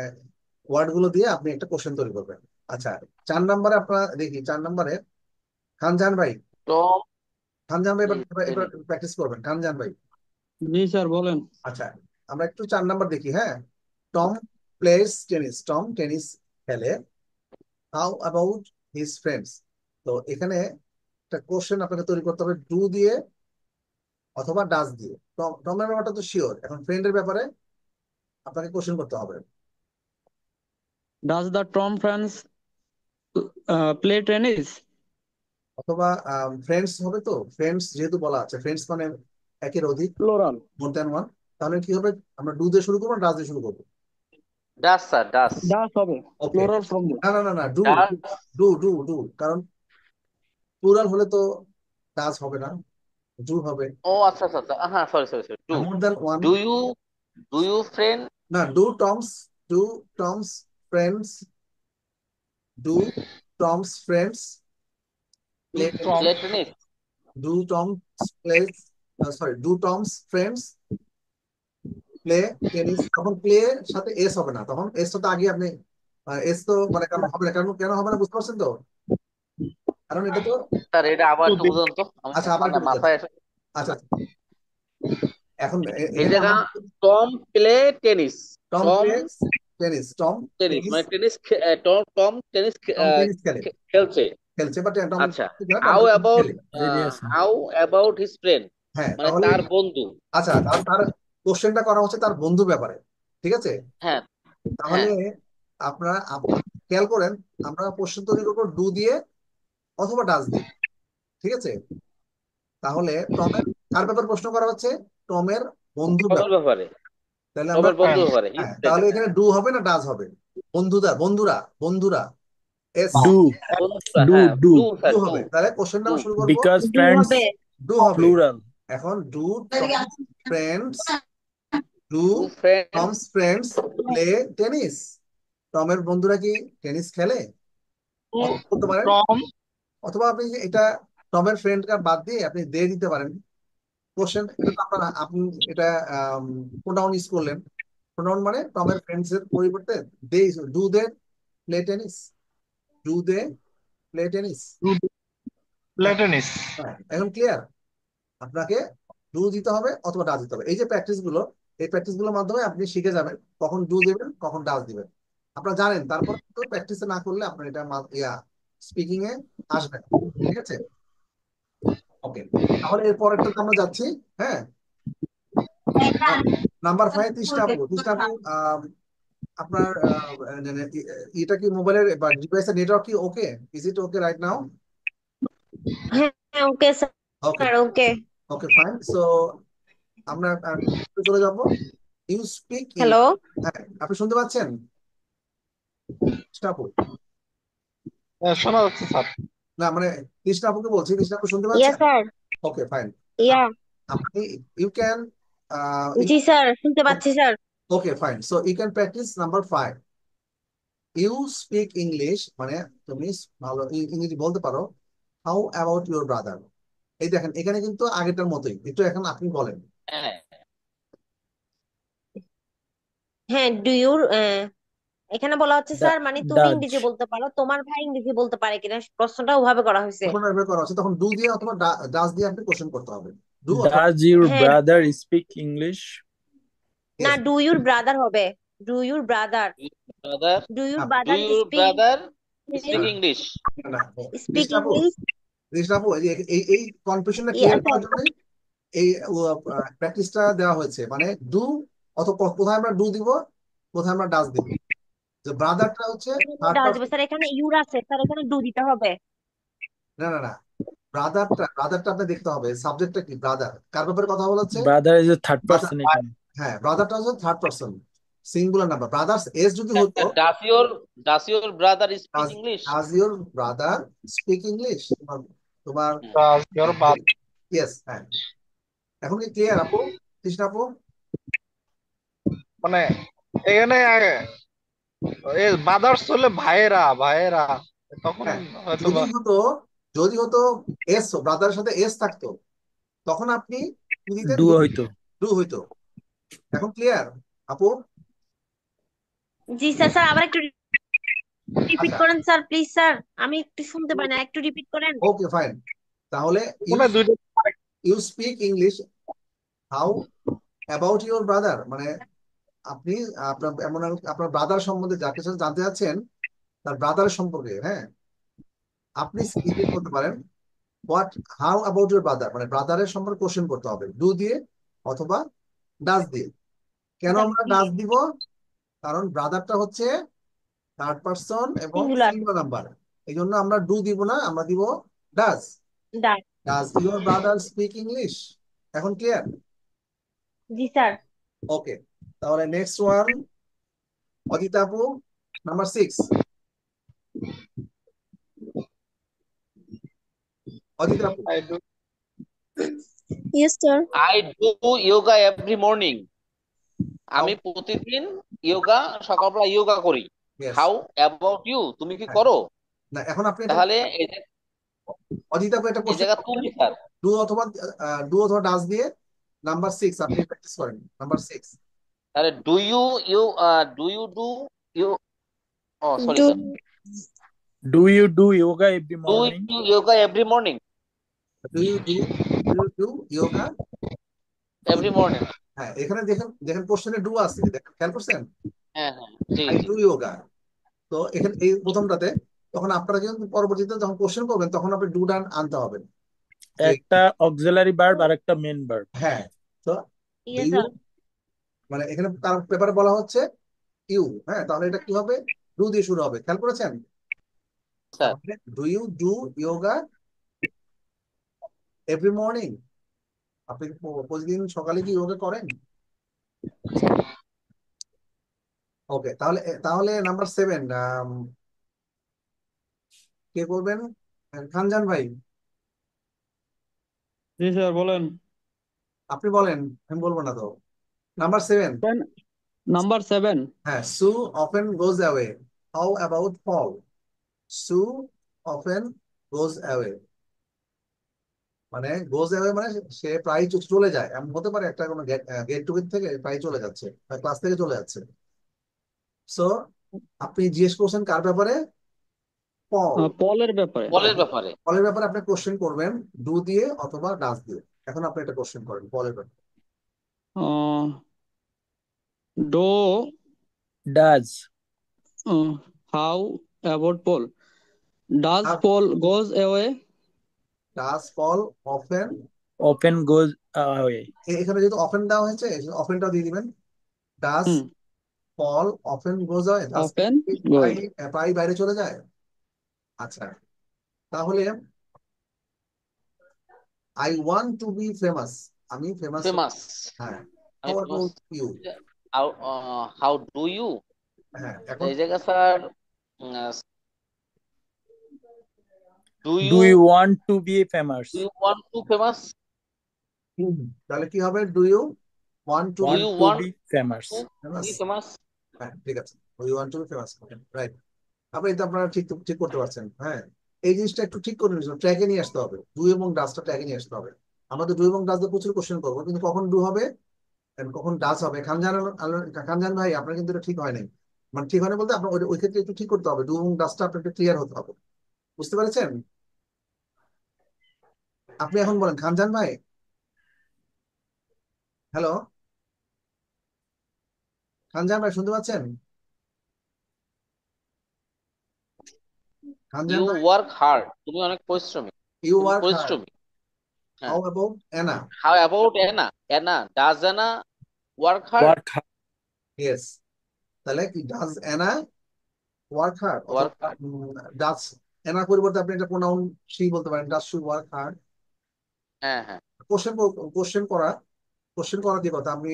ওয়ার্ড গুলো দিয়ে আপনি একটা কোশ্চেন তৈরি করবেন। আচ্ছা, 4 নম্বরে আপনারা দেখি, 4 নম্বরে খানজাহান ভাই, টম খানজাহান ভাই এবার ইজ এবার এবার টেনিস। প্র্যাকটিস করবেন, খানজাহান ভাই। জি স্যার বলেন। আচ্ছা, আমরা একটু 4 নম্বর দেখি, হ্যাঁ। Tom plays tennis, Tom tennis খেলে, হাউ অ্যাবাউট হিজ ফ্রেন্ডস? তো এখানে একটা কোশ্চেন আপনাকে তৈরি করতে হবে ডু দিয়ে অথবা ডাজ দিয়ে। টমের ব্যাপারটা তো শিওর, এখন ফ্রেন্ডের ব্যাপারে আপনাকে কোশ্চেন করতে হবে। Does the Tom friends play tennis? অথবা ফ্রেন্ডস হবে, তো ফ্রেন্ডস যেহেতু বলা আছে, ফ্রেন্ডস মানে একের অধিক, প্লোরাল। মোর দ্যান ওয়ান, তাহলে কি হবে, আমরা ডু দিয়ে শুরু করবো, ডাজ দিয়ে শুরু করবো? ডাজ স্যার, ডাজ, ডাজ হবে, ওকে, প্লোরাল ফর্ম। না না না না, do does. Do do do, কারণ প্লুরাল হলে তো ডাজ হবে না, ডু হবে। ও আচ্ছা আচ্ছা আচ্ছা, হ্যাঁ sorry sorry sorry, two. More than one, do you do you friend, না, do Tom's friends, do Tom's friends play tennis? Play tennis? Do Tom's plays, sorry, do Tom's friends play tennis? তখন play সাথে S হবে না, তখন S তো আগে আপনি, S তো মানে কেন হবে না, কেন কেন হবে না বুঝতে পারছেন তো? কারণ এটা তো, স্যার এটা আবার একটু বুঝুন তো, আমি আচ্ছা আবার মানে একটু বুঝাচ্ছি। মাথায় আচ্ছা, এখন এই এখানে জায়গা আমরা Tom play tennis, Tom Tom plays tennis, Tom tennis tennis, মানে tennis, Tom Tom tennis Tom tennis খেলে, খেলছে। খেলছে, বাট টম আচ্ছা, টম হাউ টেনিস অ্যাবাউট খেলে। Variation. How about his friend হ্যাঁ, মানে তাহলে তার বন্ধু। আচ্ছা, তার কোশ্চেনটা করা হচ্ছে তার বন্ধুর ব্যাপারে, ঠিক আছে? হ্যাঁ তাহলে হ্যাঁ, আপনারা খেয়াল করেন, আমরা কোশ্চেন তৈরি করবো ডু দিয়ে অথবা ডাজ দিয়ে, ঠিক আছে? তাহলে টমের কার ব্যাপারে প্রশ্ন করা হচ্ছে, টমের বন্ধুর টমের ব্যাপারে। ব্যাপারে, তাহলে আমরা, টমের বন্ধু ব্যাপারে, হিজ হ্যাঁ, ফ্রেন্ড। তাহলে এখানে ডু হবে না ডাজ হবে? বন্ধুরা, বন্ধুরা, বন্ধুরা, এস, Do, বন্ধুরা, do, হ্যাঁ do. Do do sir, do হবে। তাহলে কোশ্চেনটা ডু। আমরা শুরু করবো, Because ডু friends, হবে। ডু হবে। plural. এখন do Tom's friends, do two friends, Tom's friends play tennis? টমের বন্ধুরা কি টেনিস খেলে? অথবা বলতে পারেন, Tom অথবা আপনি এটা টমের ফ্রেন্ডকে বাদ দিয়ে আপনি দে দিতে পারেন। কোশ্চেন এটা তো আপনার, আপনি এটা প্রোনাউন ইউজ করলেন, প্রোনাউন মানে টমের ফ্রেন্ডস এর পরিবর্তে they, do they play tennis? Do they play tennis? play tennis. হ্যাঁ, এখন ক্লিয়ার? আপনাকে ডু দিতে হবে অথবা ডা দিতে হবে। এই যে প্র্যাকটিস গুলো, এই প্র্যাকটিস গুলোর মাধ্যমে আপনি শিখে যাবেন কখন ডু দিবেন কখন ডাজ দিবেন। আপনারা জানেন, তারপর তো প্র্যাকটিস না করলে আপনার এটা স্পিকিং এ আসবে না। ঠিক আছে, ওকে। তাহলে এর পরেরটাতে আমরা যাচ্ছি। হ্যাঁ, নাম্বার 5, তৃষ্ণাপু। তৃষ্ণাপু, আপনার এটা কি মোবাইলের বা ডিভাইসের নেটওয়ার্ক কি ওকে? Is it okay right now? হ্যাঁ, okay okay, sir, okay. Okay, fine. So আমরা চলে যাব। You speak hello. হ্যাঁ, আপনি শুনতে পাচ্ছেন তৃষ্ণাপু? শোনা যাচ্ছে স্যার। না মানে তৃষ্ণাপুকে বলছি, তৃষ্ণাপু শুনতে ইয়া পাচ্ছেন? স্যার। Okay, fine. ইয়া। আপনি ইউ ক্যান জি স্যার, শুনতে পাচ্ছি sir. Okay, fine. So you can practice number 5। You speak English মানে তুমি ভালো ইংরেজি বলতে পারো। How about your brother? এই দেখেন, এখানে কিন্তু আগেরটার মতোই, একটু এখন আপনি বলেন। হ্যাঁ, হ্যাঁ, এখানে বলা হচ্ছে স্যার, মানে তুমি ডাজ ইংরেজি বলতে পারো, তোমার ভাই ইংরেজি বলতে পারে কিনা, প্রশ্নটা ওভাবে করা হয়েছে। তখন ব্যবহার করা হচ্ছে, তখন ডু দিয়ে অথবা ডাজ দিয়ে আপনি কোশ্চেন করতে হবে। ডু অথবা ডাজ ইউর হ্যাঁ, ব্রাদার স্পিক ইংলিশ? না, ইয়েস। ডু ইউর ব্রাদার হবে। Do your brother brother do your do brother your speak brother speak English? না, স্পিক তৃষ্ণাপু, ইংলিশ। তৃষ্ণাপু, এই কনফিউশনটা ইয়া ক্লিয়ার স্যার। করার জন্য এই প্র্যাকটিসটা দেওয়া হয়েছে। মানে ডু অথবা কোথায় আমরা ডু দিব, কোথায় আমরা ডাজ দিব। যে ব্রাদারটা হচ্ছে থার্ড ডাল দিব পারসন। স্যার, এখানে ইউর আছে স্যার, এখানে ডু দিতে হবে। না, না, না, ব্রাদারটা আপনি দেখতে হবে, সাবজেক্টটা কি, ব্রাদার কার ব্যাপারে কথা বলা হচ্ছে? Brother is a third brother, person এখানে। হ্যাঁ, ব্রাদারটা হচ্ছে third person singular number. Brothers S যদি হতো, does your brother speak does English? Does your brother speak English? তোমার তোমার ইওর বাদ। ইয়েস, হ্যাঁ। এখন কি ক্লিয়ার আপু, তৃষ্ণা আপু? মানে এখানে বাদার্স হলে ভাইয়েরা ভাইয়েরা, তখন হ্যাঁ, হয়তো যদি বা হতো, যদি হতো এস, ব্রাদারের সাথে এস থাকতো, তখন আপনি কি দিতেন? ডু হইতো। ডু হইতো। এখন ক্লিয়ার আপু? জি স্যার। স্যার আবার একটু রিপিট আচ্ছা, করেন স্যার, প্লিজ স্যার, আমি একটু শুনতে পাই না, একটু রিপিট করেন। ওকে, ফাইন। তাহলে ইউ মনে হয় দুইটা। You speak English how about your brother, মানে আপনি আপনার এমন আপনার ব্রাদার সম্বন্ধে যা কিছু জানতে চাচ্ছেন, তার ব্রাদারের সম্পর্কে, হ্যাঁ, আপনি স্পিকিং করতে পারেন। What, how about your brother, মানে ব্রাদারের সম্পর্কে কোশ্চেন করতে হবে ডু দিয়ে অথবা ডাজ দিয়ে। কেন আমরা ডাজ দিব? কারণ ব্রাদারটা হচ্ছে থার্ড পারসন এবং সিঙ্গুলার। Singular number. এই জন্য আমরা ডু দিব না, আমরা দিব does. Done. Does your brother speak English? এখন ক্লিয়ার? জি স্যার। ওকে, তাহলে নেক্সট ওয়ান, অদিতা আপু, নাম্বার 6। অদিতা আপু, I do. Yes, sir. I do yoga every morning. How, আমি প্রতিদিন সকালবেলা ইয়োগা করি। Yes, how about you? তুমি কি করো? না এখন আপনি এটা, তাহলে অদিতা আপু, এটা এই কোশ্চেন জায়গা করবেন তুমি স্যার। ডু অথবা ডাজ দিয়ে। নাম্বার 6 আপনি প্র্যাকটিস করেন, নাম্বার 6। তাহলে do you do you oh sorry Do sir, do you do yoga every do morning? You yoga every morning? Do you do yoga? Every morning. হ্যাঁ, এখানে দেখেন, দেখেন কোশ্চেনে ডু আছে, দেখেন, খেয়াল করছেন? হ্যাঁ, হ্যাঁ, জি, আই জি। ডু যোগা। তো এখানে এই প্রথমটাতে, তখন আপনারা কিন্তু পরবর্তীতে যখন কোশ্চেন করবেন তখন আপনি ডু ডান আনতে হবে। যে একটা অক্সিলারি ভার্ব আর একটা মেন ভার্ব। হ্যাঁ, তো ইয়ে ইউ, স্যার। মানে এখানে তার পেপারে বলা হচ্ছে ইউ, হ্যাঁ, তাহলে এটা কি হবে? ডু দিয়ে শুরু হবে, খেয়াল করেছেন? স্যার, তাহলে do you do yoga every morning? আপনি কি প্রতিদিন সকালে কি যোগা করেন? ওকে, তাহলে তাহলে নাম্বার 7 কে করবেন? খানজান ভাই, জি স্যার, বলেন। আপনি বলেন, আমি বলবো না তো। Number 7, number 7। হ্যাঁ, Sue often goes away, how about fall? Sue often goes away, মানে গোজ অ্যাওয়ে মানে সে প্রায় চলে যায়, এমন হতে পারে একটা কোনো গেট টুগেদার থেকে প্রায় চলে যাচ্ছে, ক্লাস থেকে চলে যাচ্ছে। সো আপনি জিজ্ঞেস করছেন কার ব্যাপারে? পল। পলের ব্যাপারে। বলের ব্যাপারে। পলের ব্যাপারে আপনি কোশ্চেন করবেন ডু দিয়ে অথবা ডাস দিয়ে। এখন আপনি একটা কোশ্চেন করেন পলের ব্যাপারে। Ah, Do. does How about Paul? Does আর Paul goes away? Does Paul often, often goes away. এখানে যেহেতু অফেন দেওয়া হয়েছে অফেনটাও দিয়ে দিবেন। ডাস হুম পল অফেন গোজ হয়, ডাস often প্রায় goes. প্রায় বাইরে চলে যায়। আচ্ছা, তাহলে I want to be famous, আমি ফেমাস। ফেমাস, হ্যাঁ, আমি how famous. About you? How how do you, হ্যাঁ, এখন এই জায়গা sir do Do you you want to be famous? Do you want to famous, তাহলে কি হবে? Do you want to do be Want you to want be famous? To famous? Be famous. হ্যাঁ, ঠিক আছে, do you want to be famous, right. আপনি এটা আপনারা ঠিক ঠিক করতে পারছেন। হ্যাঁ, এই জিনিসটা একটু ঠিক করে নিয়েছিল, ট্র্যাকে নিয়ে আসতে হবে, ডু এবং ডাসটা ট্র্যাকে নিয়ে আসতে হবে। আমরা তো ডু এবং ডাস দিয়ে প্রচুর কোশ্চেন করবো, কিন্তু কখন ডু হবে and কখন ডাস হবে, খানজান ভাই আপনার কিন্তু এটা ঠিক হয় নাই। মানে ঠিক হয় না বলতে আপনার ওই ক্ষেত্রে একটু ঠিক করতে হবে, ডু এবং ডাসটা আপনার একটু ক্লিয়ার হতে হবে। বুঝতে পেরেছেন? আপনি এখন বলেন খানজান ভাই। হ্যালো, খানজান ভাই শুনতে পাচ্ছেন? খানজান ইউ ভাই, ওয়ার্ক হার্ড, তুমি অনেক পরিশ্রমী, ইউ তুমি ওয়ার্ক হার্ড, পরিশ্রমী। হাউ হ্যাঁ, about Anna? How about Anna, Anna does Anna work hard? Work hard. Yes, তাহলে কি does Anna work hard, work অথবা হার্ড, ডাজ এনার পরিবর্তে আপনি একটা প্রোনাউন শি বলতে পারেন, ডাজ শি ওয়ার্ক হার্ড। হ্যাঁ হ্যাঁ। কোশ্চেন কোশ্চেন করা কোশ্চেন করা দিয়ে কথা, আপনি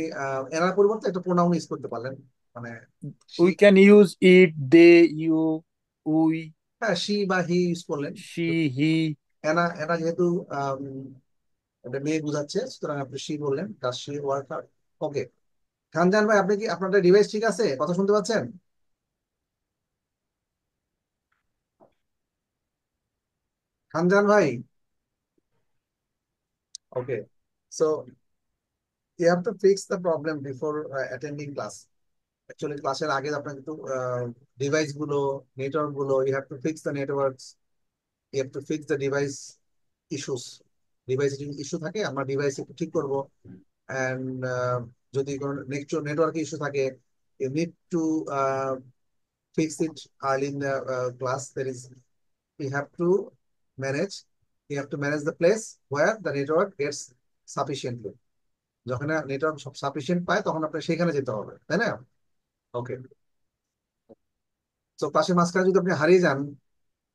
এনার পরিবর্তে একটা প্রোনাউন ইউজ করতে পারলেন, মানে she. We can use it, they, you, we, হ্যাঁ, শি বা হি ইউজ করলেন। she, he. এনা এনা যেহেতু আম, একটা মেয়ে বোঝাচ্ছে, সুতরাং আপনি শি বললেন, ডাজ শি ওয়ার্ক হার্ড। ওকে, খানজান ভাই আপনি কি আপনাদের ডিভাইস ঠিক আছে? কথা শুনতে পাচ্ছেন? খানজান ভাই, okay. So you have to fix the problem before attending class. Actually ক্লাসের আগে আপনাকে একটু ডিভাইস গুলো, নেটওয়ার্ক গুলো, you have to fix the networks, you have to fix the device issues. ডিভাইসে যদি ইস্যু থাকে আমরা ডিভাইস একটু ঠিক করব, and যদি কোনো নেটওয়ার্ক ইস্যু থাকে you need to fix it early in the class. There is, you have to manage, you have to manage the place where the network gets sufficiently. যখন network sufficient পায় তখন আপনার সেখানে যেতে হবে, তাই না? ওকে, তো ক্লাসের মাঝখানে যদি আপনি হারিয়ে যান,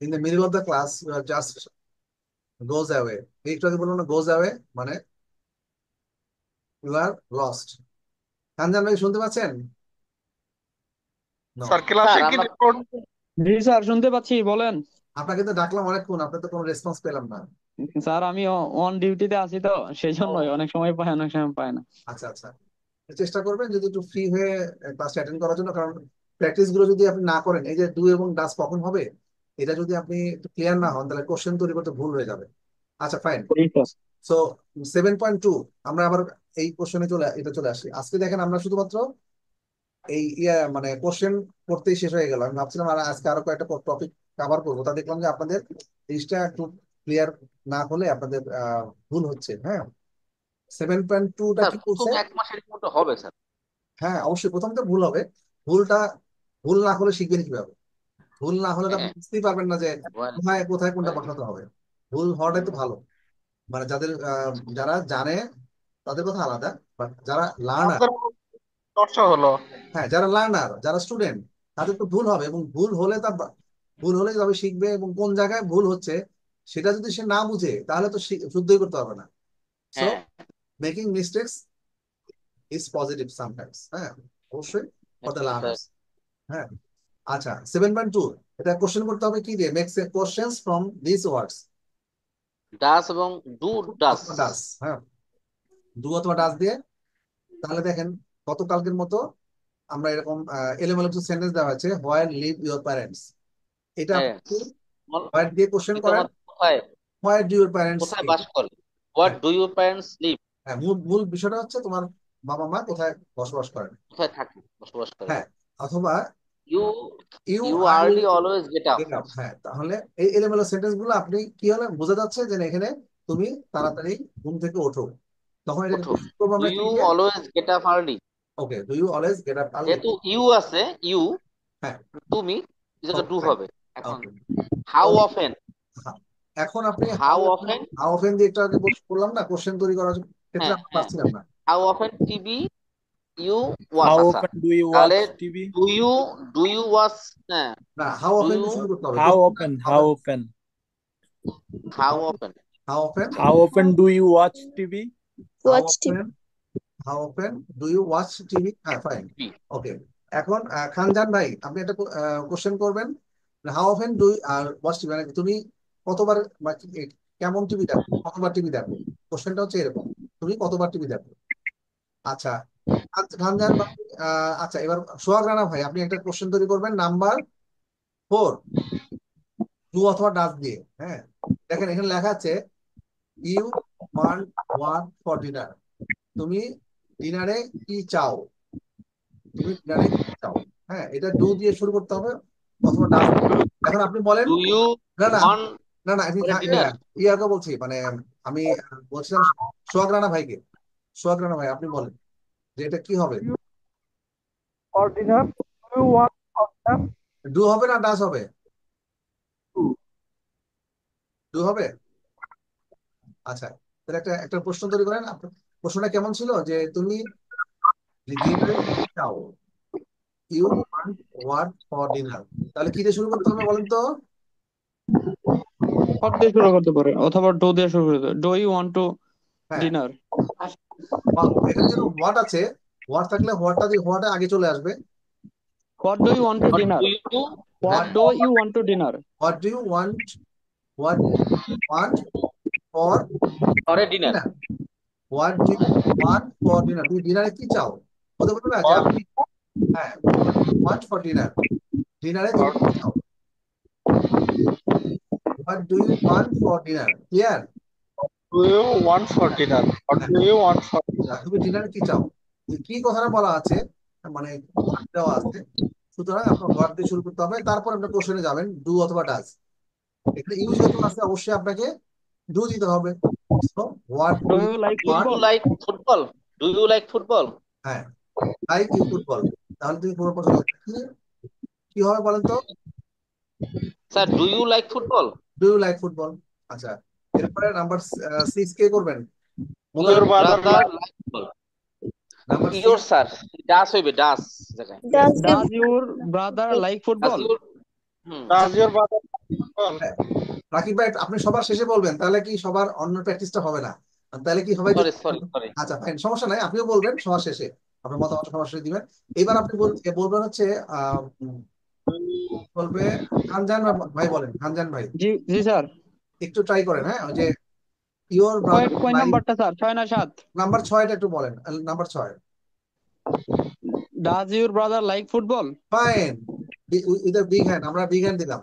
in the middle of the class you are just goes away, একটু আগে বললাম না, গোজ অ্যাওয়ে মানে ইউ আর লস্ট। খানজান ভাই শুনতে পাচ্ছেন? No. স্যার ক্লাসে স্যার কি আমরা রেকর্ড? জি স্যার শুনতে পাচ্ছি বলেন। আপনাকে তো ডাকলাম অনেকক্ষণ, আপনি তো কোনো রেসপন্স পেলাম না। স্যার আমি অন ডিউটিতে আছি তো সেই জন্যই ও, অনেক সময় পাই অনেক সময় পাই না। আচ্ছা আচ্ছা, চেষ্টা করবেন যদি একটু ফ্রি হয়ে ক্লাসটা অ্যাটেন্ড করার জন্য, কারণ প্র্যাকটিস গুলো যদি আপনি না করেন, এই যে ডু এবং ডাস কখন হবে এটা যদি আপনি একটু ক্লিয়ার না হন, তাহলে কোশ্চেন তৈরি করতে ভুল হয়ে যাবে। আচ্ছা, ফাইন। জি স্যার। সো 7.2, আমরা আবার এই কোশ্চেনে চলে আসি। আজকে দেখেন আমরা শুধুমাত্র এই মানে কোশ্চেন করতেই শেষ হয়ে গেল। আমি ভাবছিলাম আর আজকে আরো কয়েকটা টপিক কভার করবো, তা দেখলাম যে আপনাদের জিনিসটা একটু ক্লিয়ার না হলে আপনাদের ভুল হচ্ছে। হ্যাঁ, 7.2টা স্যার কি প্রথম করছে? 1 মাসের মতো হবে স্যার। হ্যাঁ, অবশ্যই প্রথম তো ভুল হবে। ভুলটা ভুল না হলে শিখবেন কিভাবে? ভুল না হলে তো আপনি হ্যাঁ, বুঝতেই পারবেন না যে well, কোথায় কোথায় কোনটা well, বসাতে হবে। ভুল হওয়াটাই তো ভালো, মানে যারা জানে তাদের কথা আলাদা, বাট যারা লার্নার, আমাদের চর্চা হলো। হ্যাঁ যারা লার্নার, যারা স্টুডেন্ট, তাদের তো ভুল হবে, এবং ভুল হলে তবে শিখবে, এবং কোন জায়গায় ভুল হচ্ছে সেটা যদি সে না বুঝে তাহলে তো শুদ্ধই করতে হবে না। সো হ্যাঁ, making mistakes is positive sometimes, হ্যাঁ, অবশ্যই ফর দ্য এটা স্যার লার্নার্স। হ্যাঁ, আচ্ছা, 7.2 এটা কোশ্চেন করতে হবে কি দিয়ে? Makes questions from this words, does এবং ডু ডাস। অথবা ডাস। হ্যাঁ, ডু অথবা ডাস দিয়ে। তাহলে দেখেন গতকালকের মতো আমরা এরকম এলোমেলো কিছু সেন্টেন্স দেওয়া আছে, হোয়ার লিভ ইউর প্যারেন্টস, এটা হ্যাঁ, আপনি হোয়ার দিয়ে কোশ্চেন করেন, পিতামাতা কোথায় হোয়ার ডু ইউর প্যারেন্টস কোথায় লিভ। বাস করে? হোয়াট হ্যাঁ, ডু ইউর প্যারেন্টস লিভ? হ্যাঁ, মূল মূল বিষয়টা হচ্ছে তোমার বাবা মা কোথায় বসবাস করেন। কোথায় থাকে, বসবাস করে? হ্যাঁ, অথবা you you you early early always get up. Get up. হ্যাঁ, তাহলে এই এলোমেলো সেন্টেন্স গুলো আপনি কি হলে বোঝা যাচ্ছে যে এখানে তুমি তাড়াতাড়ি ঘুম থেকে ওঠো, তখন এটাকে ওঠো। প্রশ্ন করবো ডু আমরা কি ইউ দিয়ে? Always get up early? Okay, do you always get up early? যেহেতু ইউ আছে, ইউ হ্যাঁ, তুমি, এই জায়গায় ডু ওকে, হবে। এখন ওকে। হাউ অফেন, এখন আপনি হাউ অফেন, হাউ অফেন দিয়ে একটু আগে বললাম না, কোশ্চেন তৈরি করার ক্ষেত্রে হ্যাঁ আমরা হ্যাঁ, পারছিলাম না। How often TV you watch, How আচ্ছা often do you তাহলে watch TV? Do you watch, হ্যাঁ না, হাউ ডু অফেন ইউ, দিয়ে শুরু করতে হবে। How often? How often? How often, how often, How often do you watch TV? How Watch TV. Often, how often do you watch TV? হ্যাঁ, fine, TV. Okay. এখন খানজান ভাই, আপনি একটা question করবেন। হাউ অফেন ডু আর watch TV, মানে তুমি কতবার বা কেমন টিভি দেখো, কতবার টিভি দেখো? কোশ্চেনটা হচ্ছে এরকম, তুমি কতবার টিভি দেখো? আচ্ছা, খানজান ভাই, আচ্ছা, এবার সোহাগ রানা ভাই, আপনি একটা কোশ্চেন তৈরি করবেন নাম্বার 4, ডু অথবা ডাজ দিয়ে। হ্যাঁ, দেখেন এখানে লেখা আছে you want what for dinner. তুমি ডিনারে কি চাও? তুমি ডিনারে কি চাও? হ্যাঁ, এটা ডু দিয়ে শুরু করতে হবে অথবা ডাজ দিয়ে। এখন আপনি বলেন। ডু ইউ না না ওয়ান না না, আমি ফর ডিনার, ইয়াকে বলছি, মানে আমি বলছিলাম সোহাগ রানা ভাইকে। সোহাগ রানা ভাই, আপনি বলেন যে এটা কি হবে, For dinner, do you want for dinner? Do হবে না ডাজ হবে? ডু হবে। আচ্ছা, তাহলে একটা একটা প্রশ্ন তৈরি করেন। প্রশ্নটা কেমন ছিল, যে তুমি ডিনারে কি চাও? You want what for dinner. তাহলে কি দিয়ে শুরু করতে হবে বলেন তো? হট দিয়ে শুরু করতে পারে অথবা ডো দিয়ে শুরু করতে পারে। ডো ইউ ওয়ান্ট টু হ্যাঁ, ডিনার। এখানে যেন হোয়াট আছে, হোয়াট থাকলে হোয়াটটা আগে চলে আসবে। What do you want to what dinner. Do you what do you want to dinner. What do you want, what want for for a dinner, dinner, what do you want for dinner. তুমি ডিনারে কি চাও? হতে পারে না যে For আপনি, হ্যাঁ, ওয়ান্ট ফর ডিনার, ডিনারে তুমি কি চাও? What do you want for dinner, clear? do you want for dinner? What do you want for dinner? তুমি ডিনারে কি চাও, যে কি কথাটা বলা আছে, মানে হোয়াট দেওয়া আছে, সুতরাং আপনার হোয়াট দিয়ে শুরু করতে হবে, তারপর আপনি কোশ্চেনে যাবেন ডু অথবা ডাজ। এখানে ইউ যেহেতু আছে, অবশ্যই আপনাকে ডু দিতে হবে। So what do do you you like do want, you football. Like football, do you like football, হ্যাঁ, লাইক ইউ ফুটবল। তাহলে তুমি পুরো প্রশ্ন কি কি হবে বলেন তো? Sir do you like football, do you like football. আচ্ছা, এরপরে নাম্বার 6 কে করবেন? Your Your Motaleb. brother brother like like football, number your 6, sir, does হইবে, ডাস জায়গায়, yes. Does your does your brother like does football. Your, hmm, আচ্ছা, does your brother like football? Rakib ভাই, আপনি সবার শেষে বলবেন, তাহলে কি সবার অন্য প্র্যাকটিসটা হবে না? তাহলে কি হবে যে, সরি সরি সরি, আচ্ছা ফাইন, সমস্যা নাই, আপনিও বলবেন সবার শেষে, আপনার মতামত সবার শেষে দিবেন। এবার আপনি বলবেন হচ্ছে বলবে খানজান ভাই, বলেন খানজান ভাই, জি জি স্যার। একটু ট্রাই করেন। হ্যাঁ, ওই যে ইওর কয় ব্রাদার কয় লাইক, নাম্বারটা স্যার, 6 না 7? নাম্বার 6টা একটু বলেন, number 6। Does your brother like football. Fine, with big hand, আমরা বিগ হ্যান্ড দিলাম।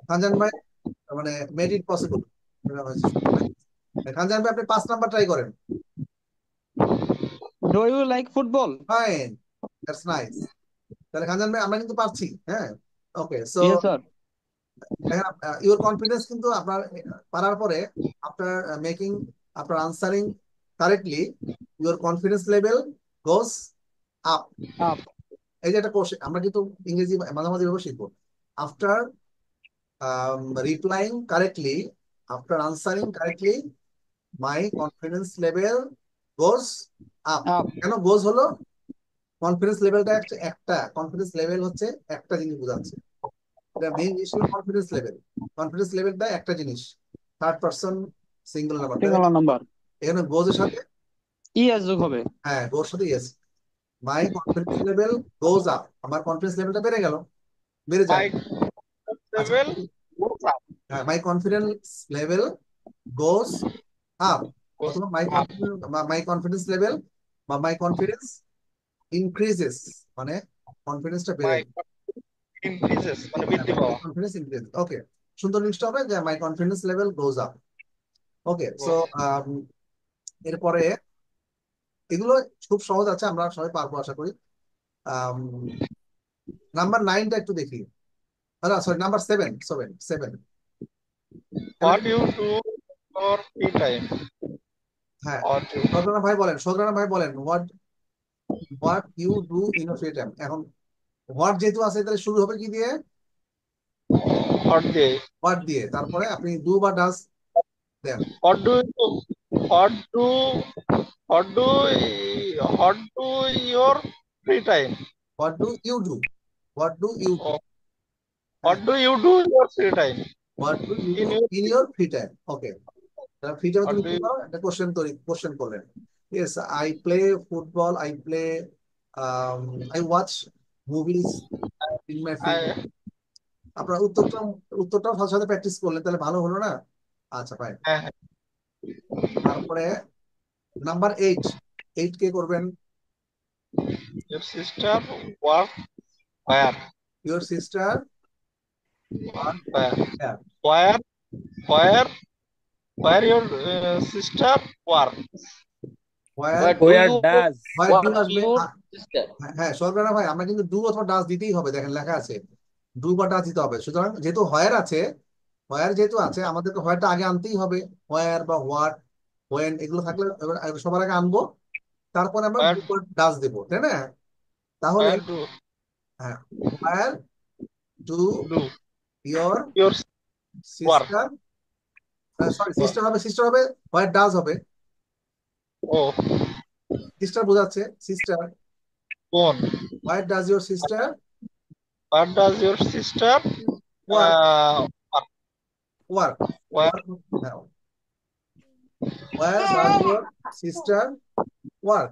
খানজান ভাই, মানে মেড ইট পসিবল। খানজান ভাই, আপনি 5 নাম্বার ট্রাই করেন। Do you like football. Fine, that's nice. তাহলে খানজান ভাই, আমরা কিন্তু পারছি। হ্যাঁ, ওকে। So yes sir. দেখেন, ইউর কনফিডেন্স কিন্তু আপনার পারার পরে, after making, after answering correctly, your confidence level goes up. Up. এই যে একটা কোর্স আমরা কিন্তু ইংরেজি মাঝে মাঝে এভাবে শিখবো। After replying correctly, after answering correctly, my confidence level goes up. Up. কেন গোস হলো? কনফিডেন্স লেভেলটা একটা কনফিডেন্স লেভেল হচ্ছে একটা জিনিস বোঝাচ্ছে। এটা মেইন জিনিস হলো কনফিডেন্স লেভেল। কনফিডেন্স লেভেলটা একটা জিনিস, third person single number. Single number. এখানে গোজের সাথে, ইয়েস যোগ হবে। হ্যাঁ, গোর সাথে ইয়েস। মাই কনফিডেন্স লেভেল গোজ আপ, আমার কনফিডেন্স লেভেলটা বেড়ে গেল, বেড়ে যায়। My আচ্ছা, level goes up. হ্যাঁ, my confidence level goes up, Goes অথবা up. মাই কনফিডেন্স লেভেল বা মাই কনফিডেন্স ইনক্রিজেস, মানে কনফিডেন্সটা বেড়ে My increases মানে বৃদ্ধি পাওয়া। Confidence increase. ওকে, সুন্দর জিনিসটা হবে যে মাই কনফিডেন্স লেভেল গোজ আপ। ওকে, সো এরপরে এগুলো খুব সহজ আছে, আমরা সবাই পারবো আশা করি। নাম্বার 9টা একটু দেখি। Sorry, number 7, 7। What you do for free time? হ্যাঁ, What you সদরানা ভাই বলেন, সদরানা ভাই বলেন, what what you do in your free time. এখন হোয়াট যেহেতু আছে তাহলে শুরু হবে কি দিয়ে? What day? হোয়াট দিয়ে, তারপরে আপনি ডু বা ডাজ দেন। What do you do? What do what do what do your free time? What do you do, what do you do, Oh, হ্যাঁ, what do you do in your free time? What do you do In your in your free time. Okay, free টাইমে what তুমি do কি you করো? একটা question করলেন। Yes, I play football, I play, I watch movies in my free time. I আপনার উত্তরটাও সাথে সাথে practice করলেন, তাহলে ভালো হলো না? আচ্ছা ফাইন। তারপরে নাম্বার 8, 8 কে করবেন? your sister work where? Your sister Where? হ্যাঁ, Where? Where? Where your sister work? Where, Where do Where you does where work do আসবে। your sister? হ্যাঁ সরকার ভাই, আমরা কিন্তু ডু অথবা ডাজ দিতেই হবে, দেখেন লেখা আছে ডু বা ডাজ দিতে হবে। সুতরাং যেহেতু হোয়ার আছে, হোয়ার যেহেতু আছে আমাদেরকে হোয়ারটা আগে আনতেই হবে। হোয়ার বা হোয়াট, হোয়েন এগুলো থাকলে সবার আগে আনবো, তারপরে আমরা Where? ডু বা ডাজ দেবো, তাই না? তাহলে Where do হ্যাঁ, where do do your your work? Sister, sorry Work. Sister হবে, হোয়ার ডাজ হবে, Oh, সিস্টার বোঝাচ্ছে sister. phone. Where does your sister What does your sister work, work? Work, Where? হ্যাঁ, where does your sister work.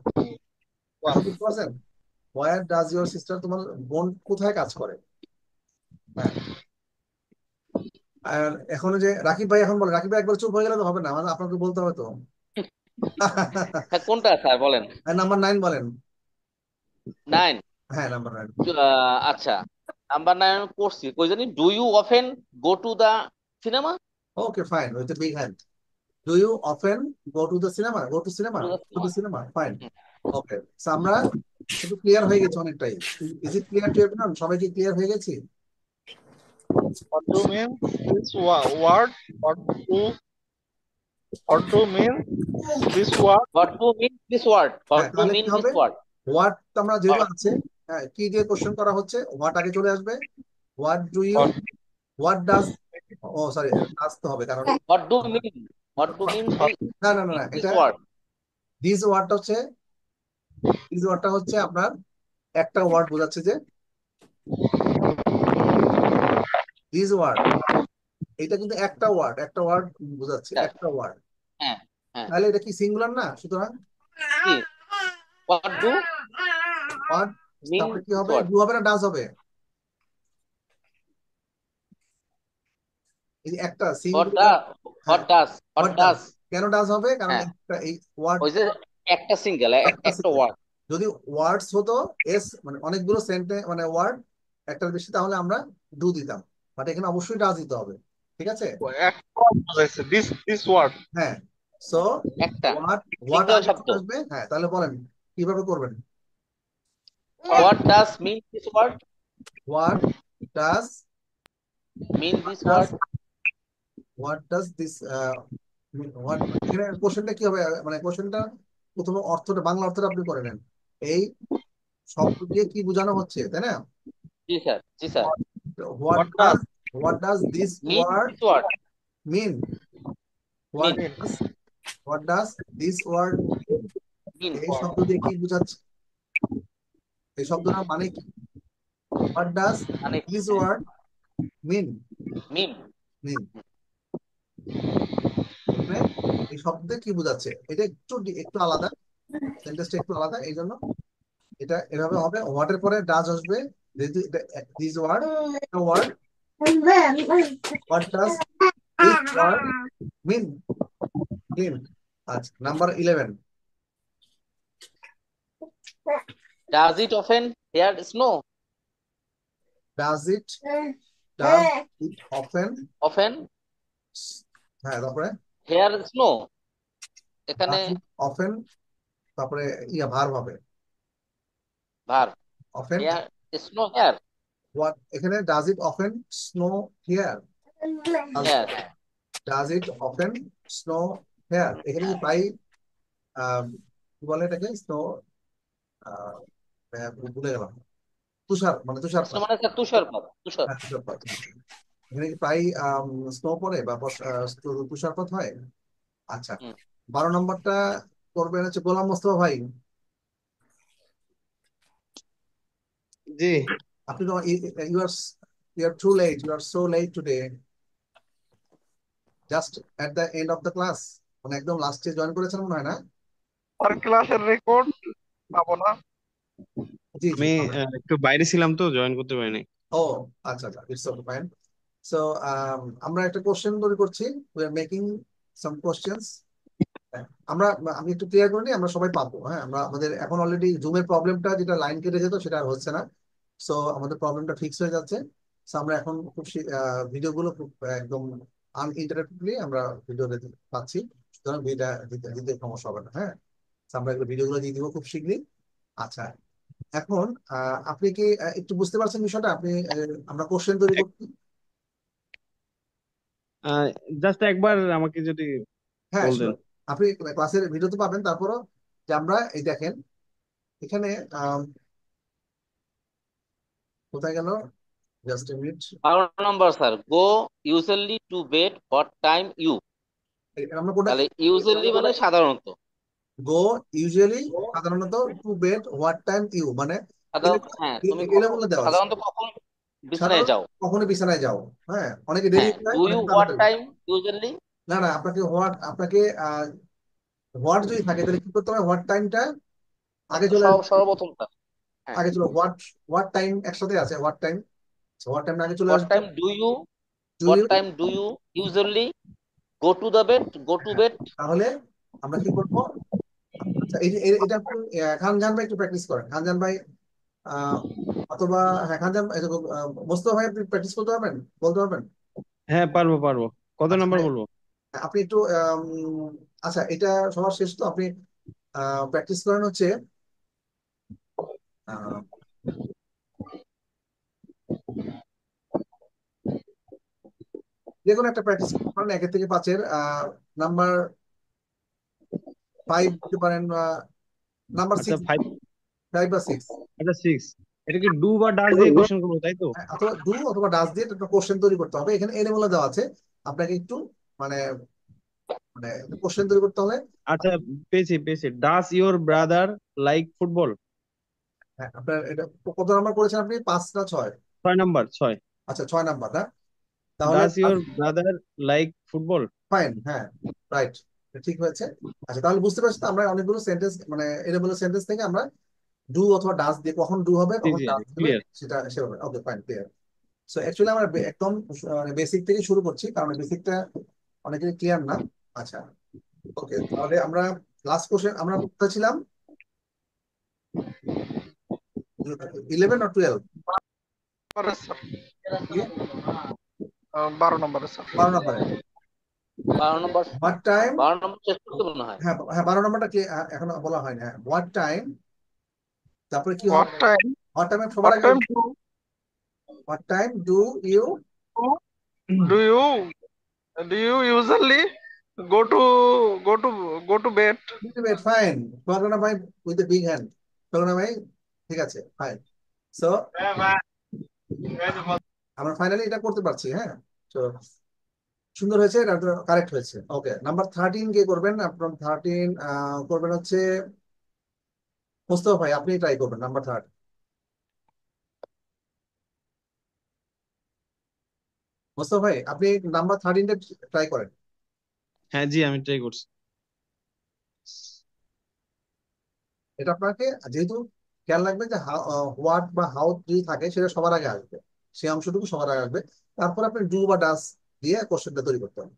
Work. এখন বুঝতে পারছেন? Where does your sister, তোমার বোন কোথায় কাজ করে? হ্যাঁ, আর এখন যে রাকিব ভাই এখন বলে, রাকিব ভাই একবার চুপ হয়ে গেলে তো হবে না, মানে আপনাকে বলতে হবে তো। হ্যাঁ, কোনটা স্যার বলেন? নাম্বার 9 বলেন। 9। হ্যাঁ নাম্বার 9। আচ্ছা, নাম্বার 9 করছি কই জানি, do you often go to the cinema? Okay fine, with big hand. Do you often go to the cinema, go to cinema, to the cinema, fine. Okay, আমরা কিন্তু clear হয়ে গেছে অনেকটাই। Is it clear to everyone? সবাই কি clear হয়ে গেছি? What do mean this word? What do mean this word? What do mean this word? What হ্যাঁ ডু তাহলে মিন কি দিস হবে? ওয়ার্ড? হোয়াট আমরা যেহেতু আছে, হ্যাঁ কি দিয়ে কোশ্চেন করা হচ্ছে, হোয়াট আগে চলে আসবে। What do you, What? What does, oh sorry does তো হবে কারণ what do mean, what do mean না না না না, দিস এটা ওয়ার্ড? দিস ওয়ার্ডটা হচ্ছে, দিস ওয়ার্ডটা হচ্ছে আপনার একটা ওয়ার্ড বোঝাচ্ছে যে দিস ওয়ার্ড, এটা কিন্তু একটা ওয়ার্ড, একটা ওয়ার্ড বোঝাচ্ছে, একটা ওয়ার্ড। হ্যাঁ হ্যাঁ, তাহলে এটা কি সিঙ্গুলার না? সুতরাং কি হোয়াট ডু ওয়ার্ড, মিন তারপরে কি দিস হবে? ওয়ার্ড? ডু হবে না ডাজ হবে? এই যে একটা হোয়াট সিঙ্গুলার। ডা, হ্যাঁ, what does, what what does. Does. কেন ডাজ হবে? কারণ হ্যাঁ, একটা এই ওয়ার্ড, ওই যে একটা সিঙ্গেল, একটা একটা ওয়ার্ড। যদি ওয়ার্ডস হতো এস মানে অনেকগুলো সেন্টেন্স মানে ওয়ার্ড একটার বেশি, তাহলে আমরা ডু দিতাম, বাট এখানে অবশ্যই ডাজ দিতে হবে। ঠিক আছে? This word. হ্যাঁ, সো একটা হোয়াট, হোয়াট সিঙ্গেল আগে শব্দ। চলে আসবে। হ্যাঁ তাহলে বলেন কিভাবে করবেন। What does mean this word? What does, mean this does, word? What does this, what, এখানে কোশ্চেনটা কি হবে, মানে কোশ্চেনটা প্রথমে অর্থটা, বাংলা অর্থটা আপনি করে নেন। এই শব্দ দিয়ে কি বোঝানো হচ্ছে, তাই না? জি স্যার, জি sir. What What does, does what does this mean word this word, mean, what mean mean? Does, what does this word, mean এই শব্দ দিয়ে কি বোঝাচ্ছে, এই শব্দটার মানে কি? হোয়াট ডাজ মানে this word mean, mean. Mean মানে এই শব্দে কি বোঝাচ্ছে, এটা একটু একটু আলাদা, সেন্টেন্সটা একটু আলাদা, এই জন্য এটা এভাবে হবে। হোয়াট এর পরে ডাজ আসবে, যেহেতু দিস ওয়ার্ড একটা word. What does this word mean, mean. আচ্ছা number 11, does it often here snow? Does it, does it often, often হ্যাঁ তারপরে হেয়ার স্নো, এখানে ডাজ ইট অফেন, তারপরে ইয়া ভার্ব হবে ভার often. Here snow here, what এখানে does it often snow here, here. Does it often snow here, এখানে কি প্রায় কি বলে এটাকে, স্নো আহ, ভুলে গেলাম। তুষার মানে তুষারপাত। মানে স্যার তুষারপাত। হ্যাঁ তুষারপাত। এখানে কি প্রায় স্নো পড়ে বা তুষারপাত হয়? আচ্ছা, হুম। 12 নম্বরটা করবেন হচ্ছে গোলাম মোস্তফা ভাই। জি আপনি তো you are too late, you are so late today, just at the end of the class, মানে একদম লাস্টে জয়েন করেছেন মনে হয় না? আর ক্লাসের রেকর্ড পাবো না? জি জি আমি পাবেন। একটু বাইরে ছিলাম তো জয়েন করতে পারিনি। ও আচ্ছা আচ্ছা, ইটস ওকে ফাইন। সো আমরা একটা কোশ্চেন তৈরি করছি, we are making some questions. আমরা আমি একটু ক্লিয়ার করে নিই, আমরা সবাই পাবো। হ্যাঁ, আমরা আমাদের এখন অলরেডি জুমের প্রবলেমটা, যেটা লাইন কেটে যেত সেটা আর হচ্ছে না। সো আমাদের প্রবলেমটা ফিক্স হয়ে যাচ্ছে। সো আমরা এখন খুব ভিডিওগুলো খুব একদম আনইন্টারাপ্টেডলি আমরা ভিডিও পাচ্ছি, সুতরাং ভিডিওটা দিতে দিতে সমস্যা হবে না। হ্যাঁ, So আমরা এগুলো ভিডিওগুলো দিয়ে দিব খুব শীঘ্রই। আচ্ছা, এখন আপনি কি একটু বুঝতে পারছেন বিষয়টা? আপনি আমরা কোশ্চেন তৈরি করছি। জাস্ট একবার আমাকে যদি হ্যাঁ বলতেন। sure. আপনি ক্লাসের ভিডিও তো পাবেন, তারপরও যে আমরা এই দেখেন এখানে কোথায় গেল, just a minute. 12 number sir, go usually to bed what time you. আমরা কোনটা? তাহলে ইউজুয়ালি মানে সাধারণত, গো ইউজুয়ালি সাধারণত, to bed what time you মানে সাধারণত হ্যাঁ তুমি এলোমেলো দেওয়া আছে। সাধারণত কখন বিছানায় সাধারণত যাও? কখনো বিছানায় যাও। হ্যাঁ, অনেকে দেরি হ্যাঁ, হয়, ডু ইউ অনেকে হোয়াট তাড়াতাড়ি। Time usually. না না, হোয়াট যদি থাকে তাহলে কি করতে হবে, হোয়াট টাইমটা আগে চলে আসবে। সর্বপ্রথমটা। হ্যাঁ, আগে চলো হোয়াট, হোয়াট টাইম একসাথে আছে, হোয়াট টাইম, হোয়াট টাইম আগে চলে হোয়াট আসবে। Time do you, do what you. Time do you usually go to the bed, go to bed. তাহলে আমরা কি করবো? আচ্ছা, এই যে এটা একটু খানজান ভাই একটু প্র্যাকটিস করেন, খানজান ভাই। আহ অথবা হ্যাঁ খানজান মোস্তফা ভাই, আপনি প্র্যাকটিস করতে পারবেন, বলতে পারবেন? হ্যাঁ পারবো পারবো। কত আচ্ছা নাম্বার বলবো? আপনি একটু আচ্ছা, এটা সবার শেষ তো, আপনি প্র্যাকটিস করেন হচ্ছে আহ, যে কোনো একটা প্র্যাকটিস করেন 1 থেকে 5-এর নাম্বার 5 দিতে পারেন, নাম্বার আচ্ছা 6, 5। 5 বা 6। আচ্ছা 6। এটা কি ডু বা ডাস দিয়ে কোশ্চেন করবো তাই তো? অথবা ডু অথবা ডাস দিয়ে একটা কোশ্চেন তৈরি করতে হবে। এখানে এলোমেলো দেওয়া আছে, আপনাকে একটু মানে মানে কোশ্চেন তৈরি করতে হবে। আচ্ছা পেয়েছি পেয়েছি। ডাস ইওর ব্রাদার লাইক ফুটবল? হ্যাঁ, আপনার এটা কত নাম্বার করেছেন আপনি, 5 না 6? 6 নাম্বার, 6। আচ্ছা 6 নাম্বার না, তাহলে does your brother like football? Fine, হ্যাঁ রাইট, ঠিক হয়েছে। আচ্ছা, তাহলে বুঝতে পারছি তো, আমরা অনেকগুলো সেন্টেন্স মানে এলোমেলো সেন্টেন্স থেকে আমরা ডু অথবা ডাস দিয়ে, কখন ডু হবে জি কখন জি ডাস হবে ক্লিয়ার। সেটা সেভাবে। Okay fine, clear. So actually আমরা একদম বেসিক থেকে শুরু করছি, কারণ বেসিকটা অনেকেরই ক্লিয়ার না। আচ্ছা ওকে, তাহলে আমরা লাস্ট কোশ্চেন আমরা কোথায় ছিলাম, 11 or 12? স্যার 12 নম্বরে স্যার। 12 নম্বরে 12 নম্বর। What time. 12 নম্বর শেষ করতে মনে হয়। হ্যাঁ হ্যাঁ, 12 নম্বরটা কি এখন বলা হয় না। হোয়াট টাইম, তারপরে কি হোয়াট হবে? টাইম, হোয়াট টাইম সবার হোয়াট আগে, time what time do you, do you do you usually go to go to go to bed? Fine. Sohagrana ভাই with the big hand, Sohagrana ভাই ঠিক আছে, ফাইন। সো আমরা ফাইনালি এটা করতে পারছি। হ্যাঁ, তো সুন্দর হয়েছে, এটা কারেক্ট হয়েছে। ওকে, নাম্বার 13 কে করবেন? আপনার 13 করবেন হচ্ছে মোস্তফা ভাই, আপনি ট্রাই করবেন নাম্বার 13। মোস্তফা ভাই আপনি নাম্বার 13টা ট্রাই করেন। হ্যাঁ জি আমি ট্রাই করছি। এটা আপনাকে যেহেতু খেয়াল রাখবেন যে হোয়াট বা হাউ যদি থাকে সেটা সবার আগে আসবে, সেই অংশটুকু সবার আগে আসবে, তারপর আপনি ডু বা ডাস দিয়ে কোশ্চেনটা তৈরি করতে হবে।